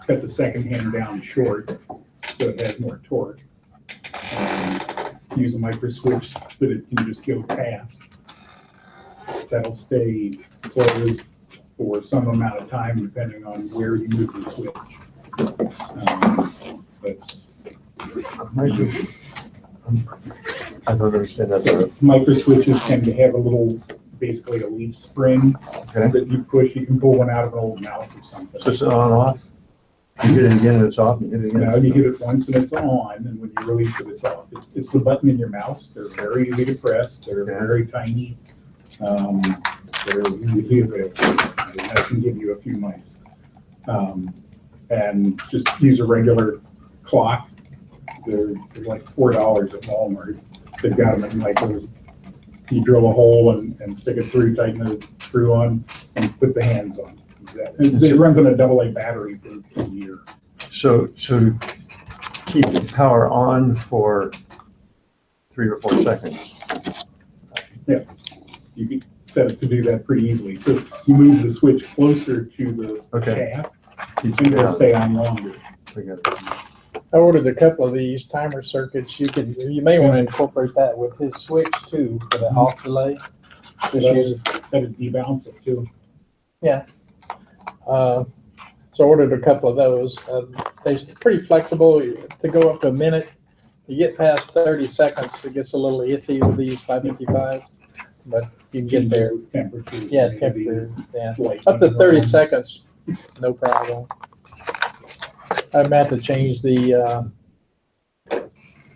Cut the second hand down short so it has more torque. Use a micro switch that it can just go fast. That'll stay closed for some amount of time depending on where you move the switch. I don't understand that. Micro switches tend to have a little, basically a leaf spring that you push. You can pull one out of an old mouse or something. So it's on and off? You hit it again and it's off, and you hit it again. No, you hit it once and it's on, and when you release it, it's off. It's the button in your mouse. They're very easy to press. They're very tiny. They're easily available. I can give you a few mice. And just use a regular clock. They're like $4 at Walmart. They've got them in like you drill a hole and stick it through, tighten the screw on, and put the hands on. It runs on a AA battery for a year. So keep the power on for 3 or 4 seconds. Yeah, you can set it to do that pretty easily. So you move the switch closer to the shaft, and it'll stay on longer. I ordered a couple of these timer circuits. You may want to incorporate that with his switch too for the off delay. Just use it. That'd debounce it too. Yeah. So I ordered a couple of those. They're pretty flexible to go up to a minute. You get past 30 seconds, it gets a little iffy with these 555s, but you can get there. Temperature. Yeah, temperature. Yeah, up to 30 seconds, no problem. I'm about to change the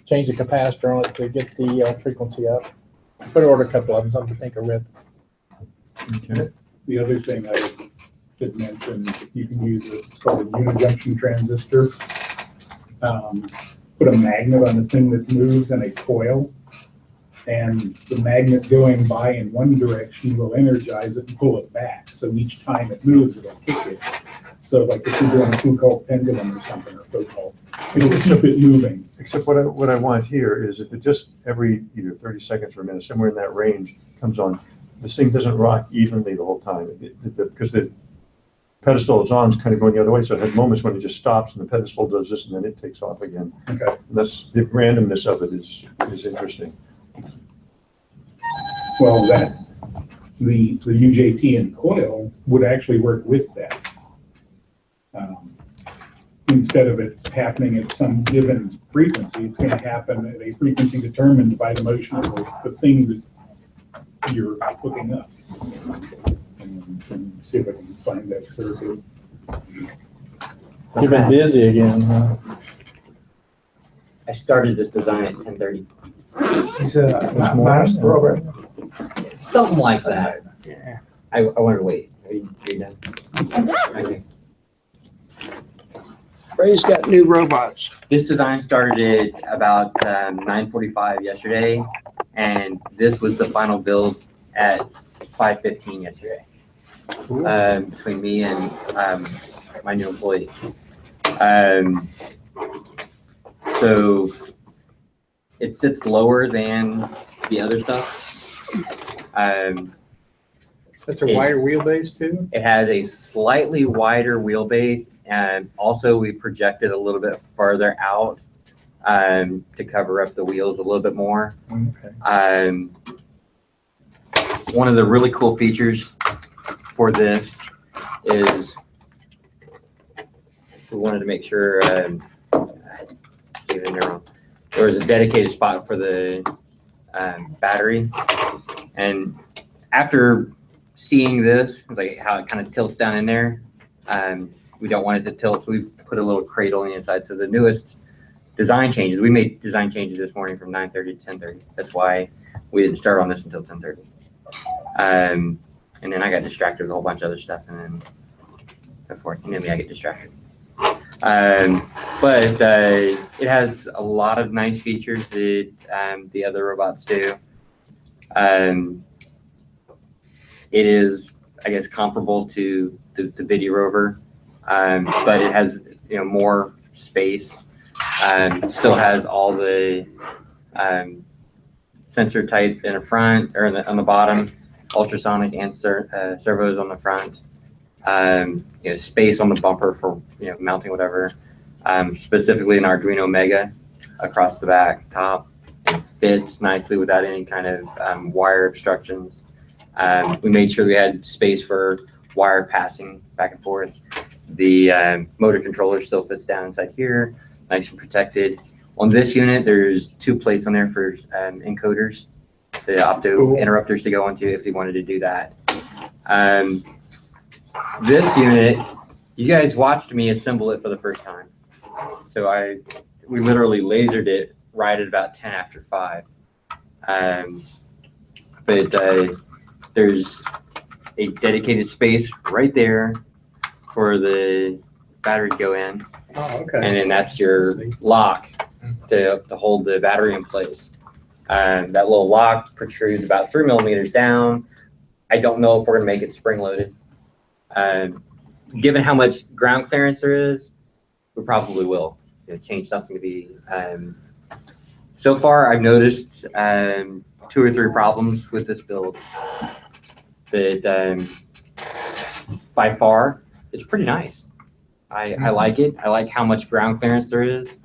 capacitor on it to get the frequency up. But I ordered a couple of them, something to think of with. Okay. The other thing I did mention, you can use it's called a unijunction transistor. Put a magnet on the thing that moves in a coil, and the magnet going by in one direction will energize it and pull it back. So each time it moves, it'll kick it. So like if you're doing a Foucault pendulum or something, or Foucault, it'll keep it moving. Except what I want here is if it just every either 30 seconds or a minute, somewhere in that range comes on, this thing doesn't rock evenly the whole time because the pedestal it's on is kind of going the other way. So it has moments when it just stops and the pedestal does this and then it takes off again. Okay. And that's the randomness of it is interesting. Well, the UJT and coil would actually work with that. Instead of it happening at some given frequency, it's going to happen at a frequency determined by the motion of the thing that you're hooking up. And see if I can find that circuit. You've been busy again, huh? I started this design at 10:30. It's a Mars program. Something like that. Yeah. I wanted to wait. Are you done? Okay. Ray's got new robots. This design started at about 9:45 yesterday, and this was the final build at 5:15 yesterday. Between me and my new employee. So it sits lower than the other stuff. That's a wider wheelbase too? It has a slightly wider wheelbase, and also we projected a little bit further out to cover up the wheels a little bit more. Okay. One of the really cool features for this is we wanted to make sure there was a dedicated spot for the battery, and after seeing this, like how it kind of tilts down in there, we don't want it to tilt, so we put a little cradle on the inside. So the newest design changes, we made design changes this morning from 9:30 to 10:30. That's why we didn't start on this until 10:30. And then I got distracted with a whole bunch of other stuff, and then so forth. You know me, I get distracted. But it has a lot of nice features that the other robots do. It is, I guess, comparable to the Biddy rover, but it has more space. Still has all the sensor type in the front or on the bottom, ultrasonic and servos on the front. Space on the bumper for mounting whatever. Specifically an Arduino Mega across the back top. It fits nicely without any kind of wire obstructions. We made sure we had space for wire passing back and forth. The motor controller still fits down inside here, nice and protected. On this unit, there's 2 plates on there for encoders, the opto interrupters to go into if they wanted to do that. This unit you guys watched me assemble it for the first time. So we literally lasered it right at about 10 after 5. But there's a dedicated space right there for the battery to go in. Oh, okay. And then that's your lock to hold the battery in place. That little lock protrudes about 3 millimeters down. I don't know if we're gonna make it spring loaded. Given how much ground clearance there is, we probably will change something to be. So far, I've noticed 2 or 3 problems with this build. But by far, it's pretty nice. I like it. I like how much ground clearance there is.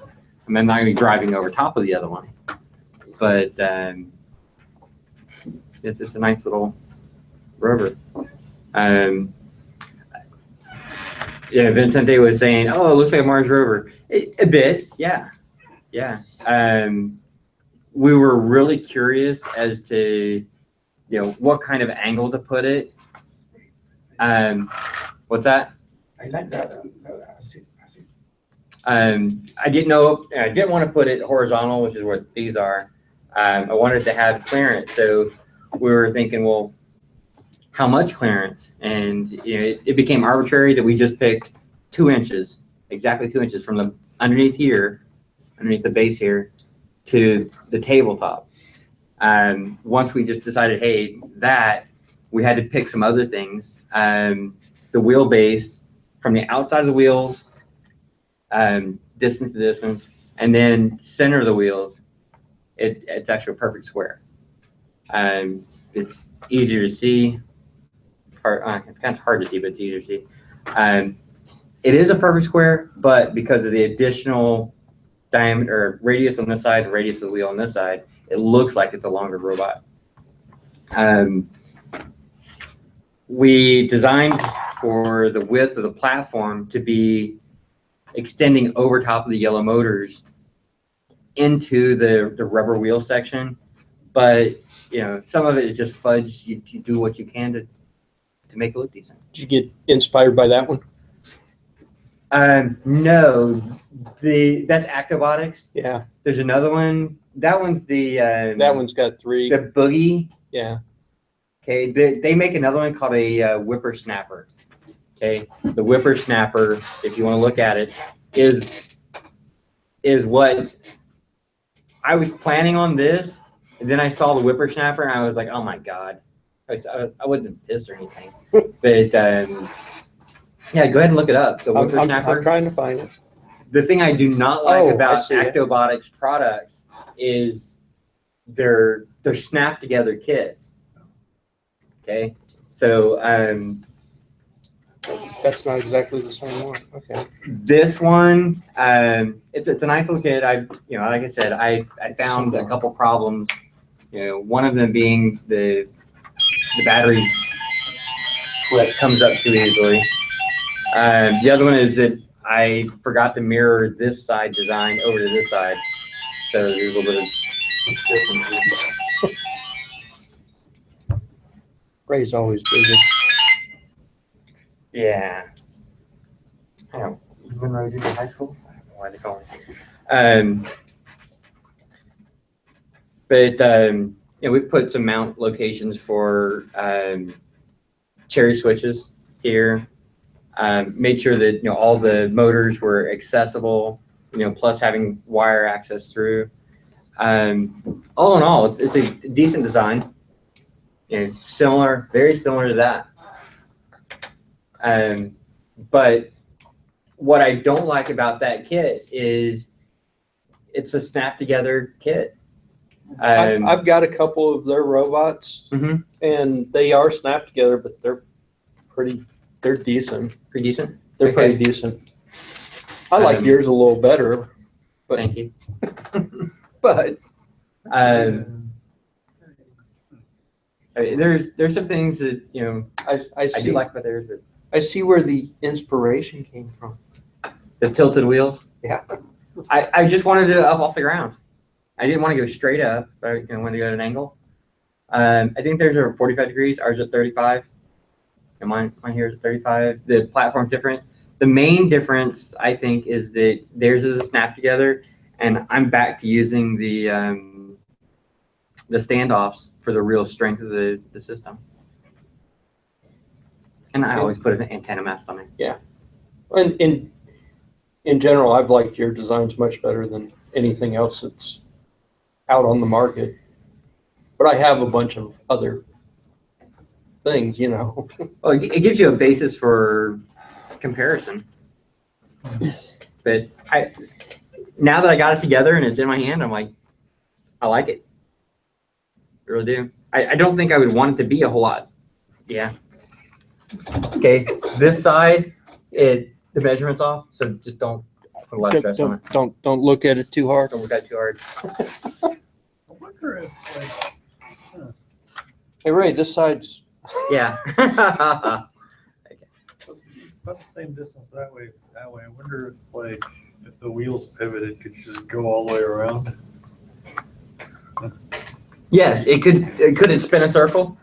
I'm not going to be driving over top of the other one, but it's a nice little rover. Yeah, Vincente was saying, "Oh, it looks like a Mars rover." A bit, yeah. We were really curious as to, what kind of angle to put it. What's that? I like that. I didn't know. I didn't want to put it horizontal, which is what these are. I wanted to have clearance, so we were thinking, well, how much clearance? And it became arbitrary that we just picked 2 inches, exactly 2 inches from the underneath the base here, to the tabletop. Once we just decided, hey, we had to pick some other things. The wheelbase from the outside of the wheels, distance to distance, and then center of the wheels, it's actually a perfect square. It's easier to see. It's kind of hard to see, but it's easier to see. It is a perfect square, but because of the additional diameter, radius on this side, radius of the wheel on this side, it looks like it's a longer robot. We designed for the width of the platform to be extending over top of the yellow motors into the rubber wheel section, but some of it is just fudge. You do what you can to make it look decent. Did you get inspired by that one? No, that's Actobotics. Yeah. There's another one. That one's that one's got 3. The Boogie. Yeah. Okay. They make another one called a Whippersnapper. Okay. The Whippersnapper, if you want to look at it, is what I was planning on this, and then I saw the Whippersnapper, and I was like, oh my god. I wasn't pissed or anything, but yeah, go ahead and look it up. The Whippersnapper. I'm trying to find it. The thing I do not like about Actobotics products is they're snap together kits. Okay, so that's not exactly the same one. Okay. This one, it's a nice little kit. Like I said, I found a couple problems. One of them being the battery clip comes up too easily. The other one is that I forgot to mirror this side design over to this side, so there's a little bit of differences. Ray's always busy. Yeah. I don't. When I was in high school, I don't know why they call me. But we put some mount locations for cherry switches here. Made sure that all the motors were accessible. Plus having wire access through. All in all, it's a decent design. Very similar to that. But what I don't like about that kit is it's a snap together kit. I've got a couple of their robots, and they are snapped together, but they're decent. Pretty decent? They're pretty decent. I like yours a little better. But, thank you. But there's some things that I do like about theirs, but I see where the inspiration came from. The tilted wheels. Yeah. I just wanted it up off the ground. I didn't want to go straight up. I wanted to go at an angle. I think theirs are 45 degrees. Ours is 35. And mine here is 35. The platform's different. The main difference, I think, is that theirs is a snap together, and I'm back to using the standoffs for the real strength of the system. And I always put an antenna mast on it. Yeah. And in general, I've liked your designs much better than anything else that's out on the market. But I have a bunch of other things, you know. Well, it gives you a basis for comparison. But now that I got it together and it's in my hand, I'm like, I like it. I really do. I don't think I would want it to be a whole lot. Yeah. Okay, this side, the measurement's off, so just don't put a lot of stress on it. Don't look at it too hard. Don't look at it too hard. I wonder if, like, Hey Ray, this side's Yeah. It's about the same distance that way. I wonder if like if the wheels pivoted, could you just go all the way around? Yes, it could. Could it spin a circle?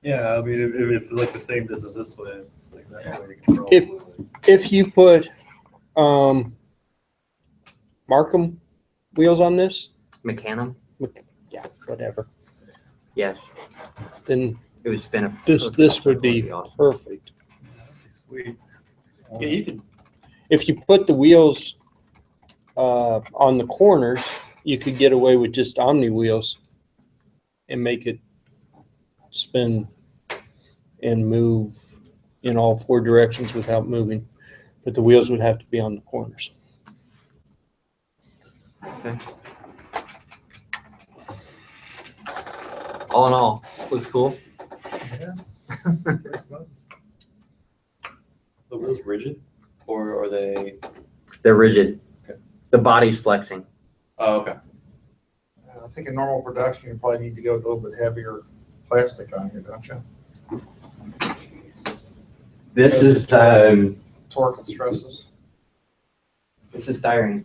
Yeah, I mean if it's like the same distance this way, like that way. You can if you put Markham wheels on this, Mecanum? yeah, whatever, Yes. then It would spin a this would be awesome. perfect. Sweet. Yeah, you can. If you put the wheels on the corners, you could get away with just Omni wheels and make it spin and move in all four directions without moving. But the wheels would have to be on the corners. Okay. All in all, looks cool. Yeah. The wheels rigid, or are they? They're rigid. Okay. The body's flexing. Oh, okay. I think in normal production, you probably need to go with a little bit heavier plastic on here, don't you? This is Torque and stresses. this is styrene.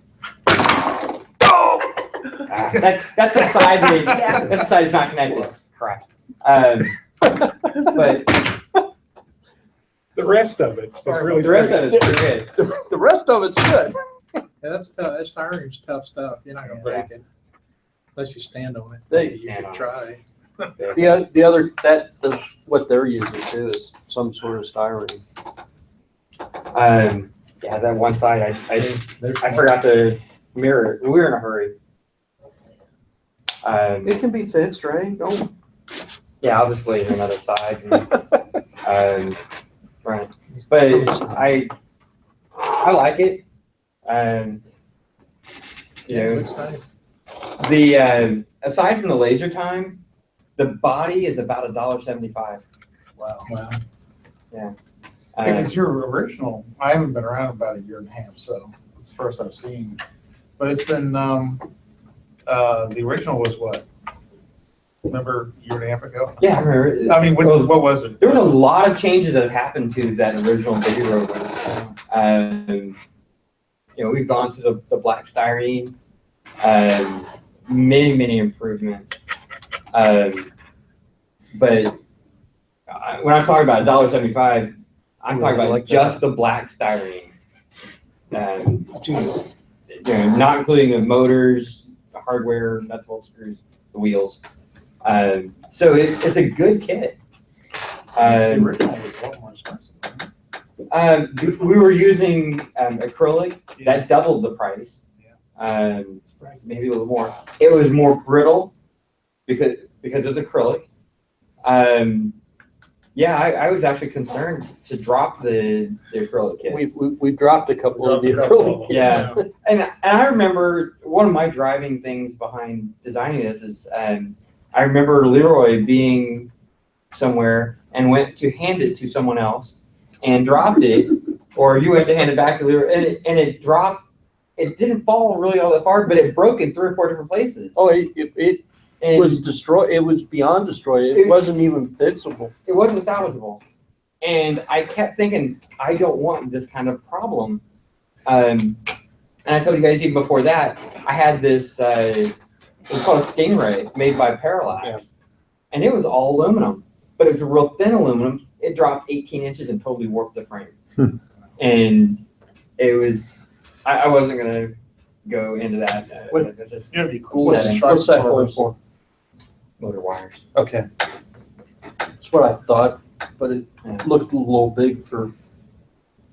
That's the side that Yeah. that's the side that's not connected. Crap. But The rest of it. is really the rest good. of it's pretty good. The rest of it's good. yeah, that's tough. That's tiring's tough stuff. You're not gonna break it unless you stand on it. They- You can try. The other that's what they're using too is some sort of styrene. Yeah, that one side I There's forgot to mirror it. We were in a hurry. It can be fixed, right? Don't. Yeah, I'll just laser another side. And, right, but I like it. You Yeah, it know, looks nice. the aside from the laser time, the body is about $1.75. Wow. Wow. Yeah. Because your original, I haven't been around about a year and a half, so it's the first I've seen. But it's been, the original was what? Remember a year and a half ago? Yeah, I remember. I mean, what was it? There was a lot of changes that have happened to that original Baby Rover. You know, we've gone to the black styrene, many improvements. But when I'm talking about $1.75, I'm talking about like just the black styrene. You know, not including the motors, the hardware, nuts, bolts, screws, the wheels. So it's a good kit. The original was a lot more expensive. We were using acrylic. That doubled the price. Maybe a little more. It was more brittle because it's acrylic. Yeah, I was actually concerned to drop the acrylic kits. We dropped a couple of the acrylic kits. Yeah, and I remember one of my driving things behind designing this is I remember Leroy being somewhere and went to hand it to someone else and dropped it, or you went to hand it back to Leroy and it dropped. It didn't fall really all that far, but it broke in 3 or 4 different places. Oh, it was destroyed. It was beyond destroyed. It wasn't even fixable. It wasn't salvageable. And I kept thinking, I don't want this kind of problem. And I told you guys even before that, I had this, it's called a Stingray made by Parallax. Yeah. And it was all aluminum, but it was a real thin aluminum. It dropped 18 inches and totally warped the frame. And it was, I wasn't gonna go into that. What- That's just It'd be cool. Setting. What's that hole for? motor wires. Okay. That's what I thought, but it looked a little big for,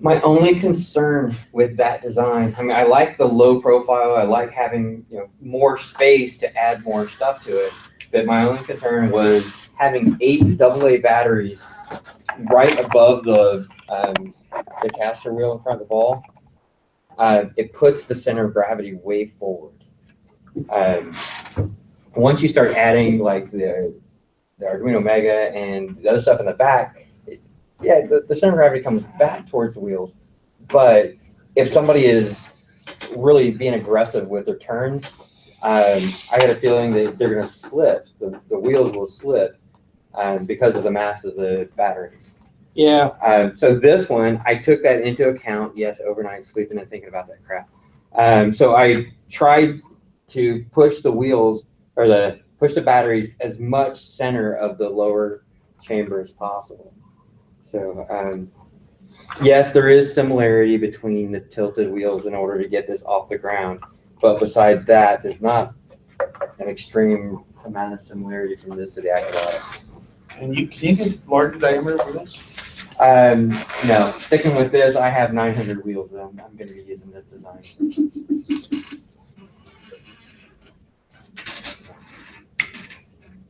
My only concern with that design, I mean, I like the low profile, I like having, more space to add more stuff to it. But my only concern was having 8 AA batteries right above the caster wheel in front of the ball. It puts the center of gravity way forward. Once you start adding like the Arduino Mega and the other stuff in the back, the center of gravity comes back towards the wheels. But if somebody is really being aggressive with their turns, I got a feeling that they're going to slip. The wheels will slip because of the mass of the batteries. yeah. So this one, I took that into account. Yes, overnight sleeping and thinking about that crap. So I tried to push the wheels or push the batteries as much center of the lower chamber as possible. So yes, there is similarity between the tilted wheels in order to get this off the ground. But besides that, there's not an extreme amount of similarity from this to the Acrobatic. And can you get larger diameter wheels? No, sticking with this, I have 900 wheels I'm going to be using this design.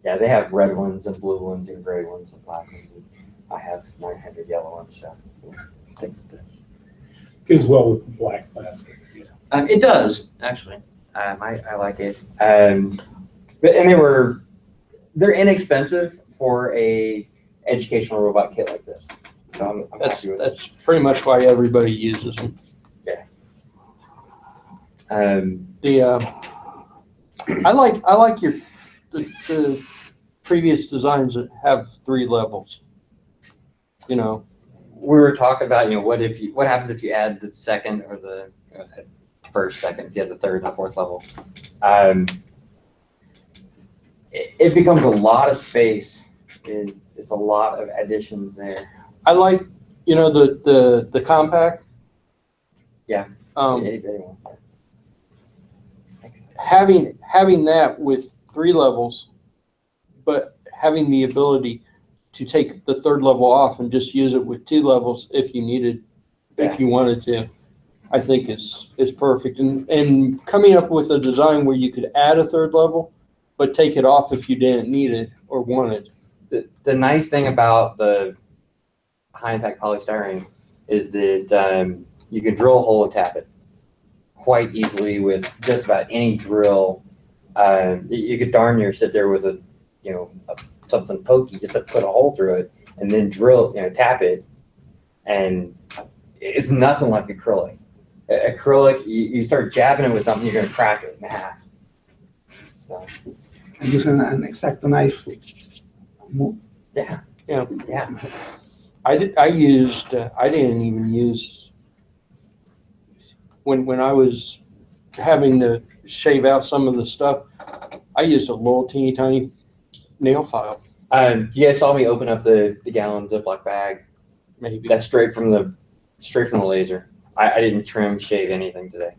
Yeah, they have red ones and blue ones and gray ones and black ones. And I have 900 yellow ones, so we'll stick with this. Goes well with the black plastic. It does, actually. I like it. And they're inexpensive for a educational robot kit like this. So I'm happy with That's pretty much why everybody uses them. Yeah. I like the previous designs that have 3 levels. We were talking about, what happens if you add the second or the first, second, if you have the third and the fourth level. It becomes a lot of space. It's a lot of additions there. I like, the compact. Yeah. Having that with 3 levels, but having the ability to take the 3rd level off and just use it with 2 levels if you needed, if you wanted to, I think is perfect. And coming up with a design where you could add a 3rd level, but take it off if you didn't need it or want it. The nice thing about the high impact polystyrene is that you can drill a hole and tap it quite easily with just about any drill. You could darn near sit there with something pokey just to put a hole through it and then drill, tap it, and it's nothing like acrylic. Acrylic, you start jabbing it with something, you're going to crack it in half. So. And using an X-Acto knife. Yeah. I didn't even use, when I was having to shave out some of the stuff, I used a little teeny tiny nail file. You guys saw me open up the gallon Ziploc bag. Maybe. That's straight from the laser. I didn't trim, shave anything today.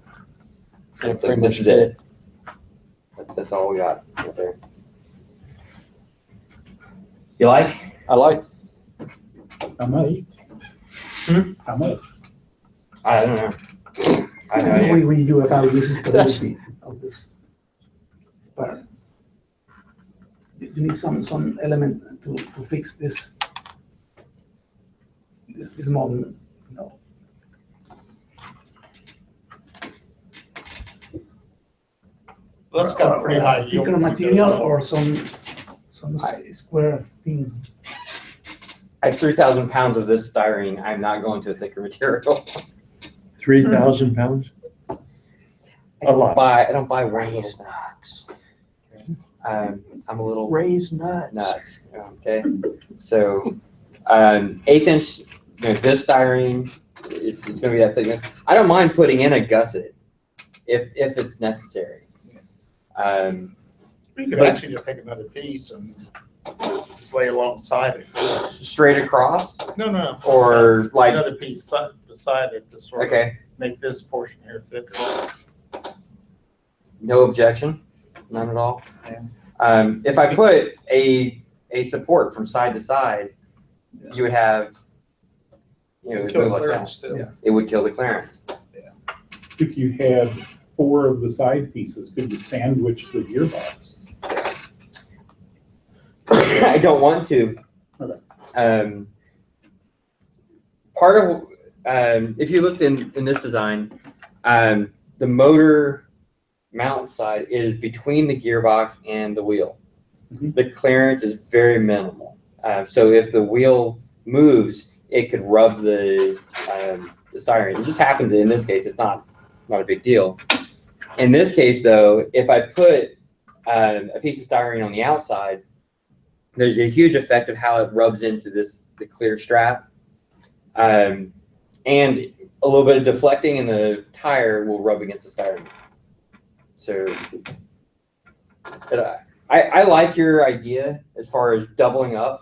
And So this is it. That's all we got right there. You like? I like. How much? How much? I don't know. I What know. do we do about this stability of this part? You need some element to fix this model. That's got a pretty high yield. Thicker material or some square thing. I have 3,000 pounds of this styrene. I'm not going to a thicker material. 3,000 pounds? A lot. I don't buy one little nuts. I'm a little Raised nuts. Okay. So 1/8 inch, this styrene, it's going to be that thickness. I don't mind putting in a gusset if it's necessary. You could actually just take another piece and just lay alongside it. Straight across No, no. or like, Another piece beside it to sort of okay, make this portion here thicker. no objection, none at all. Yeah. If I put a support from side to side, you would have, you know, it would Kill go like clearance that. too. It would kill the clearance. If you had 4 of the side pieces, could you sandwich the gearbox? I don't want to. Okay. Part of, if you looked in this design, the motor mount side is between the gearbox and the wheel. Mhm. The clearance is very minimal. So if the wheel moves, it could rub the styrene. It just happens in this case. It's not a big deal. In this case, though, if I put a piece of styrene on the outside, there's a huge effect of how it rubs into the clear strap. And a little bit of deflecting in the tire will rub against the styrene. So but I like your idea as far as doubling up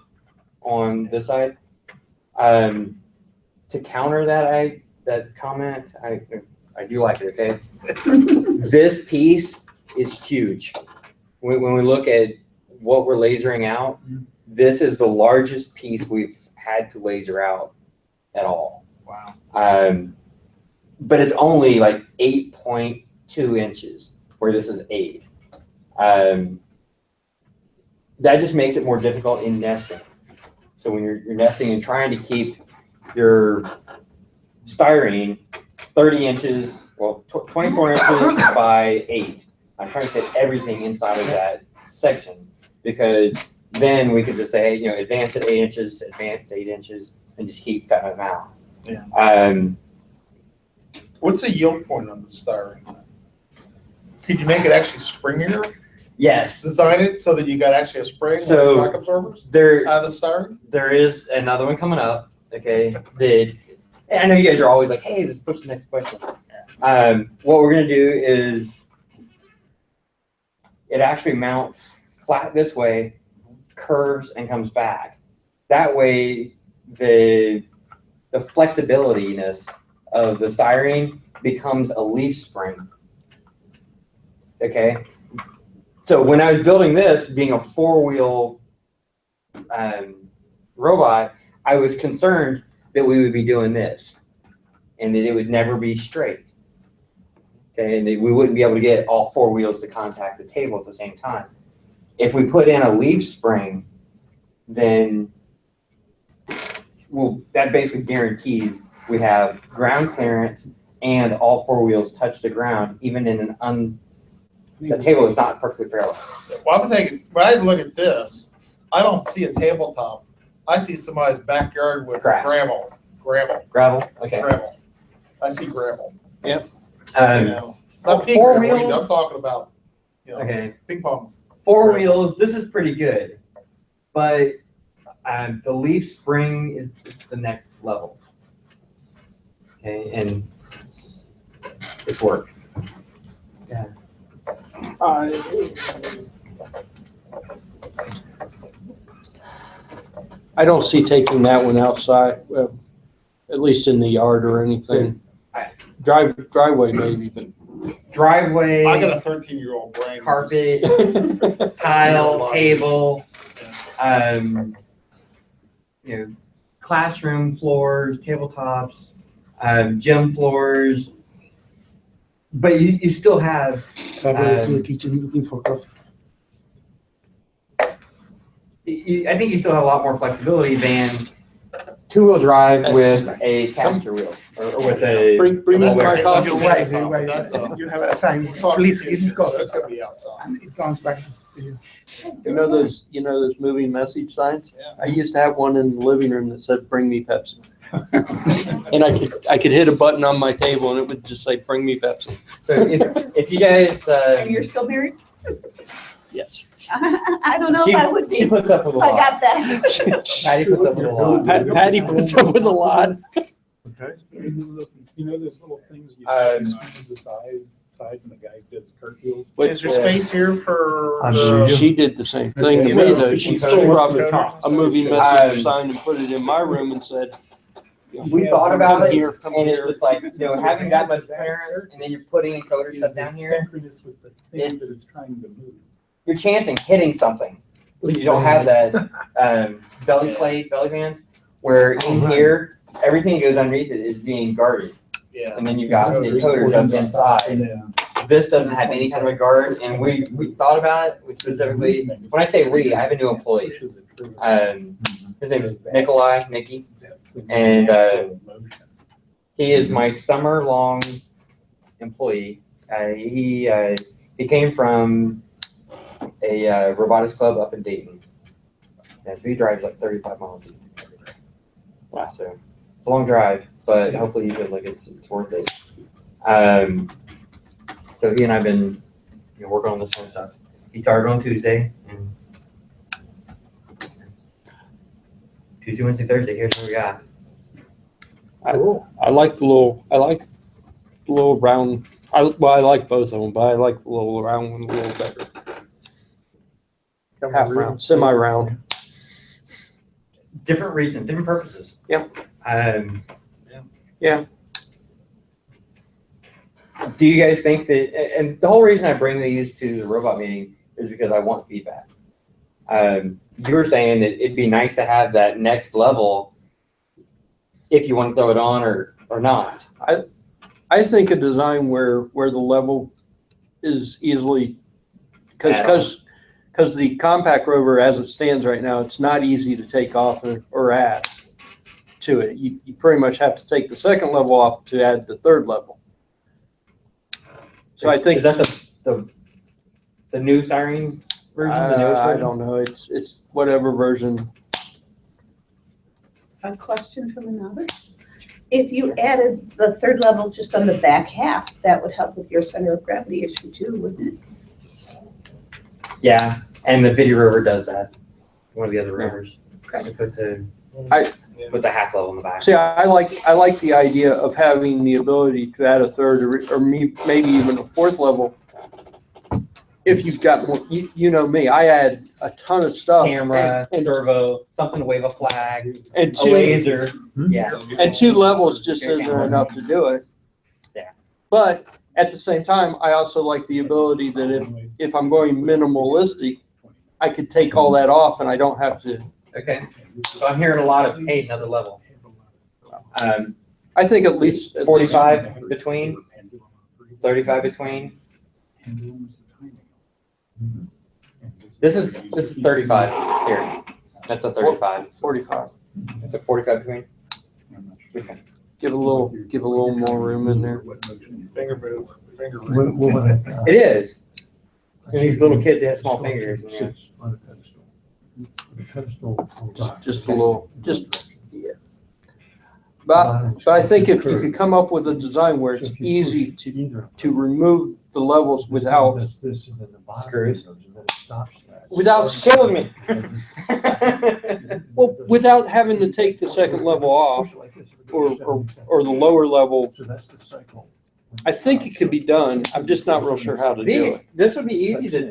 on this side. To counter that comment, I do like it, okay? This piece is huge. When we look at what we're lasering out, this is the largest piece we've had to laser out at all. Wow. But it's only like 8.2 inches, where this is 8. That just makes it more difficult in nesting. So when you're nesting and trying to keep your styrene 30 inches, well, 24 inches by 8. I'm trying to fit everything inside of that section, because then we could just say, hey, you know, advance at 8 inches, advance 8 inches, and just keep cutting them out. Yeah. What's the yield point on the styrene? Could you make it actually springier? Yes. Design it so that you got actually a spring with So shock absorbers there, out of the styrene? there is another one coming up. Okay. I know you guys are always like, hey, let's push the next question. What we're gonna do is it actually mounts flat this way, curves, and comes back. That way, the flexibilityness of the styrene becomes a leaf spring. Okay. So when I was building this, being a 4-wheel robot, I was concerned that we would be doing this and that it would never be straight. Okay, and that we wouldn't be able to get all 4 wheels to contact the table at the same time. If we put in a leaf spring, then that basically guarantees we have ground clearance and all 4 wheels touch the ground, even in the table is not perfectly parallel. Well, I'm thinking, when I look at this, I don't see a tabletop. I see somebody's backyard with Grass. gravel. Okay. Gravel. I see gravel. Yep. You know, not pink 4 gravel, wheels. I'm talking about, you know, Okay. ping pong. 4 wheels. This is pretty good, but the leaf spring it's the next level. Okay, and it's work. Yeah. I don't see taking that one outside, well, at least in the yard or anything. Driveway maybe, but Driveway. I got a 13-year-old brain. Carpet, tile, table, you know, classroom floors, tabletops, gym floors. But you still have. Travel to the kitchen looking for coffee. I think you still have a lot more flexibility than 2-wheel drive with a caster wheel or with a. bring me my That's coffee. You're right. You have a sign, please give me coffee. That's gonna be outside. And it comes back to you. You know those moving message signs? Yeah. I used to have one in the living room that said, "Bring me Pepsi." And I could hit a button on my table and it would just say, "Bring me Pepsi." So if you guys. And you're still married? Yes. I don't know if I would be. She puts up with a if I lot. got that. Patty puts up with a lot. Patty puts up with a lot. You know those little things you Um, squeeze the outside and the guy does cartwheels. But, Is there space here for? She did the same thing to me though. She Coders? brought a movie message Um, sign and put it in my room and said, We thought about come it, here, come and it's here. just like, having that much clearance, and then you're putting encoder stuff down here, Synchronous with the thing that it's trying to move. you're chancing hitting something. You don't have that belly plate, belly bands, where in here, everything that goes underneath it is being guarded. Yeah. And then you've got the encoders up inside. This doesn't have any kind of a guard, and we thought about it, we specifically, when I say we, I have a new employee. His name is Nicky, and he is my summer-long employee. He came from a robotics club up in Dayton. Yeah, so he drives like 35 miles. Wow. So it's a long drive, but hopefully he feels like it's worth it. So he and I've been working on this kind of stuff. He started on Tuesday, and Tuesday, Wednesday, Thursday, here's what we got. I like the little round. I like both of them, but I like the little round one a little better. Half round, semi-round. Different reason, different purposes. Yeah. Yeah. Do you guys think that, and the whole reason I bring these to the robot meeting is because I want feedback. You were saying that it'd be nice to have that next level if you want to throw it on or not. I think a design where the level is easily, because the compact rover as it stands right now, it's not easy to take off or add to it. You pretty much have to take the second level off to add the third level. So I think is that the new styrene version, the newest I version? don't know. It's whatever version. A question from another. If you added the third level just on the back half, that would help with your center of gravity issue too, wouldn't it? Yeah, and the video rover does that. One of the other rovers. Okay. It puts a half level in the back. See, I like the idea of having the ability to add a third or maybe even a fourth level. If you've got more, you know me, I add a ton of stuff. Camera, and servo, something to wave a flag, and a laser. Yeah. And 2 levels just isn't enough to do it. Yeah. But at the same time, I also like the ability that if I'm going minimalistic, I could take all that off and I don't have to. Okay. So I'm hearing a lot of, hey, another level. I think at least 45 between, 35 between. This is 35 here. That's a 35. 45. It's a 45 between. Okay. Give a little more room in there. Finger move. Finger move. It is. And these little kids, they have small fingers. Just a little, yeah. But I think if you could come up with a design where it's easy to remove the levels without screws, without killing me. Well, without having to take the second level off or the lower level. I think it could be done. I'm just not real sure how to do it. This would be easy to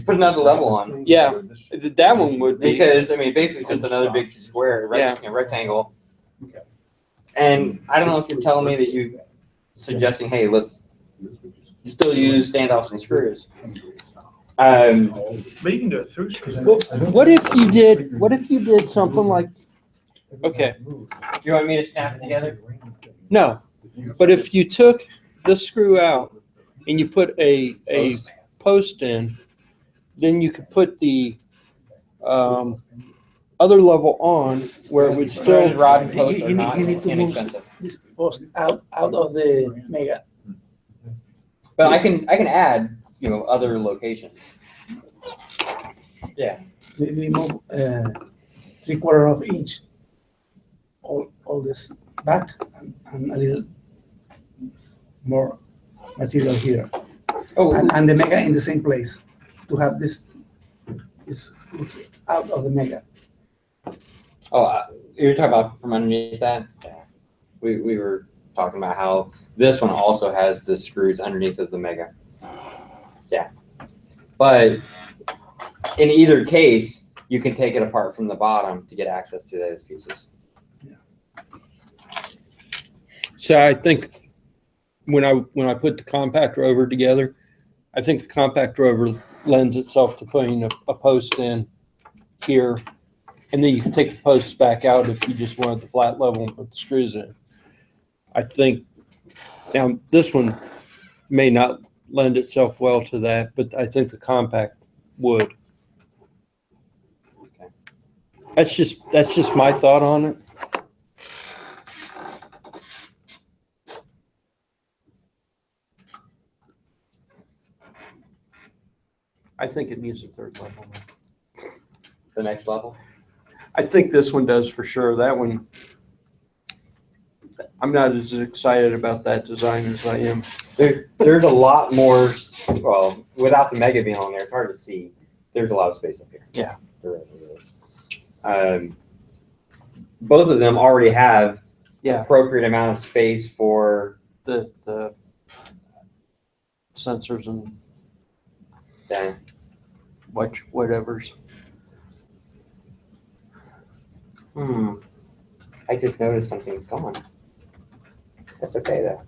put another level on. Yeah, that one would be. Because, I mean, basically it's just another big square, rectangle. And I don't know if you're telling me that you're suggesting, hey, let's still use standoffs and screws. But you can do it through screws. Well, what if you did something like, okay. You want me to snap it together? No, but if you took this screw out and you put a post in, then you could put the other level on where it would still. Rod and post are You not need to move inexpensive. this post out of the mega. But I can add, other locations. Yeah. We move 3/4 of inch. All this back and a little more material here. Oh. And the mega in the same place to have this is out of the mega. Oh, you're talking about from underneath that? Yeah. We were talking about how this one also has the screws underneath of the Mega. Yeah. But in either case, you can take it apart from the bottom to get access to those pieces. So I think when I put the compact rover together, I think the compact rover lends itself to putting a post in here, and then you can take the posts back out if you just wanted the flat level and put the screws in. I think now this one may not lend itself well to that, but I think the compact would. Okay. That's just my thought on it. I think it needs a third level. The next level? I think this one does for sure. That one, I'm not as excited about that design as I am. There's a lot more, well, without the Mega being on there, it's hard to see. There's a lot of space up here. Yeah. There really is. Both of them already have appropriate amount of space for the sensors and whatevers. I just noticed something's gone. That's okay though.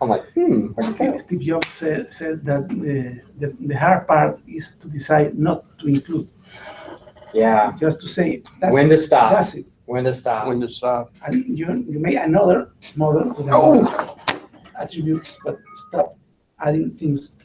I'm like, where'd it go? Steve Jobs said that the hard part is to decide not to include. Yeah. Just to say when to stop. That's it. When to stop. When to stop. And you make another model with another attributes, but stop adding things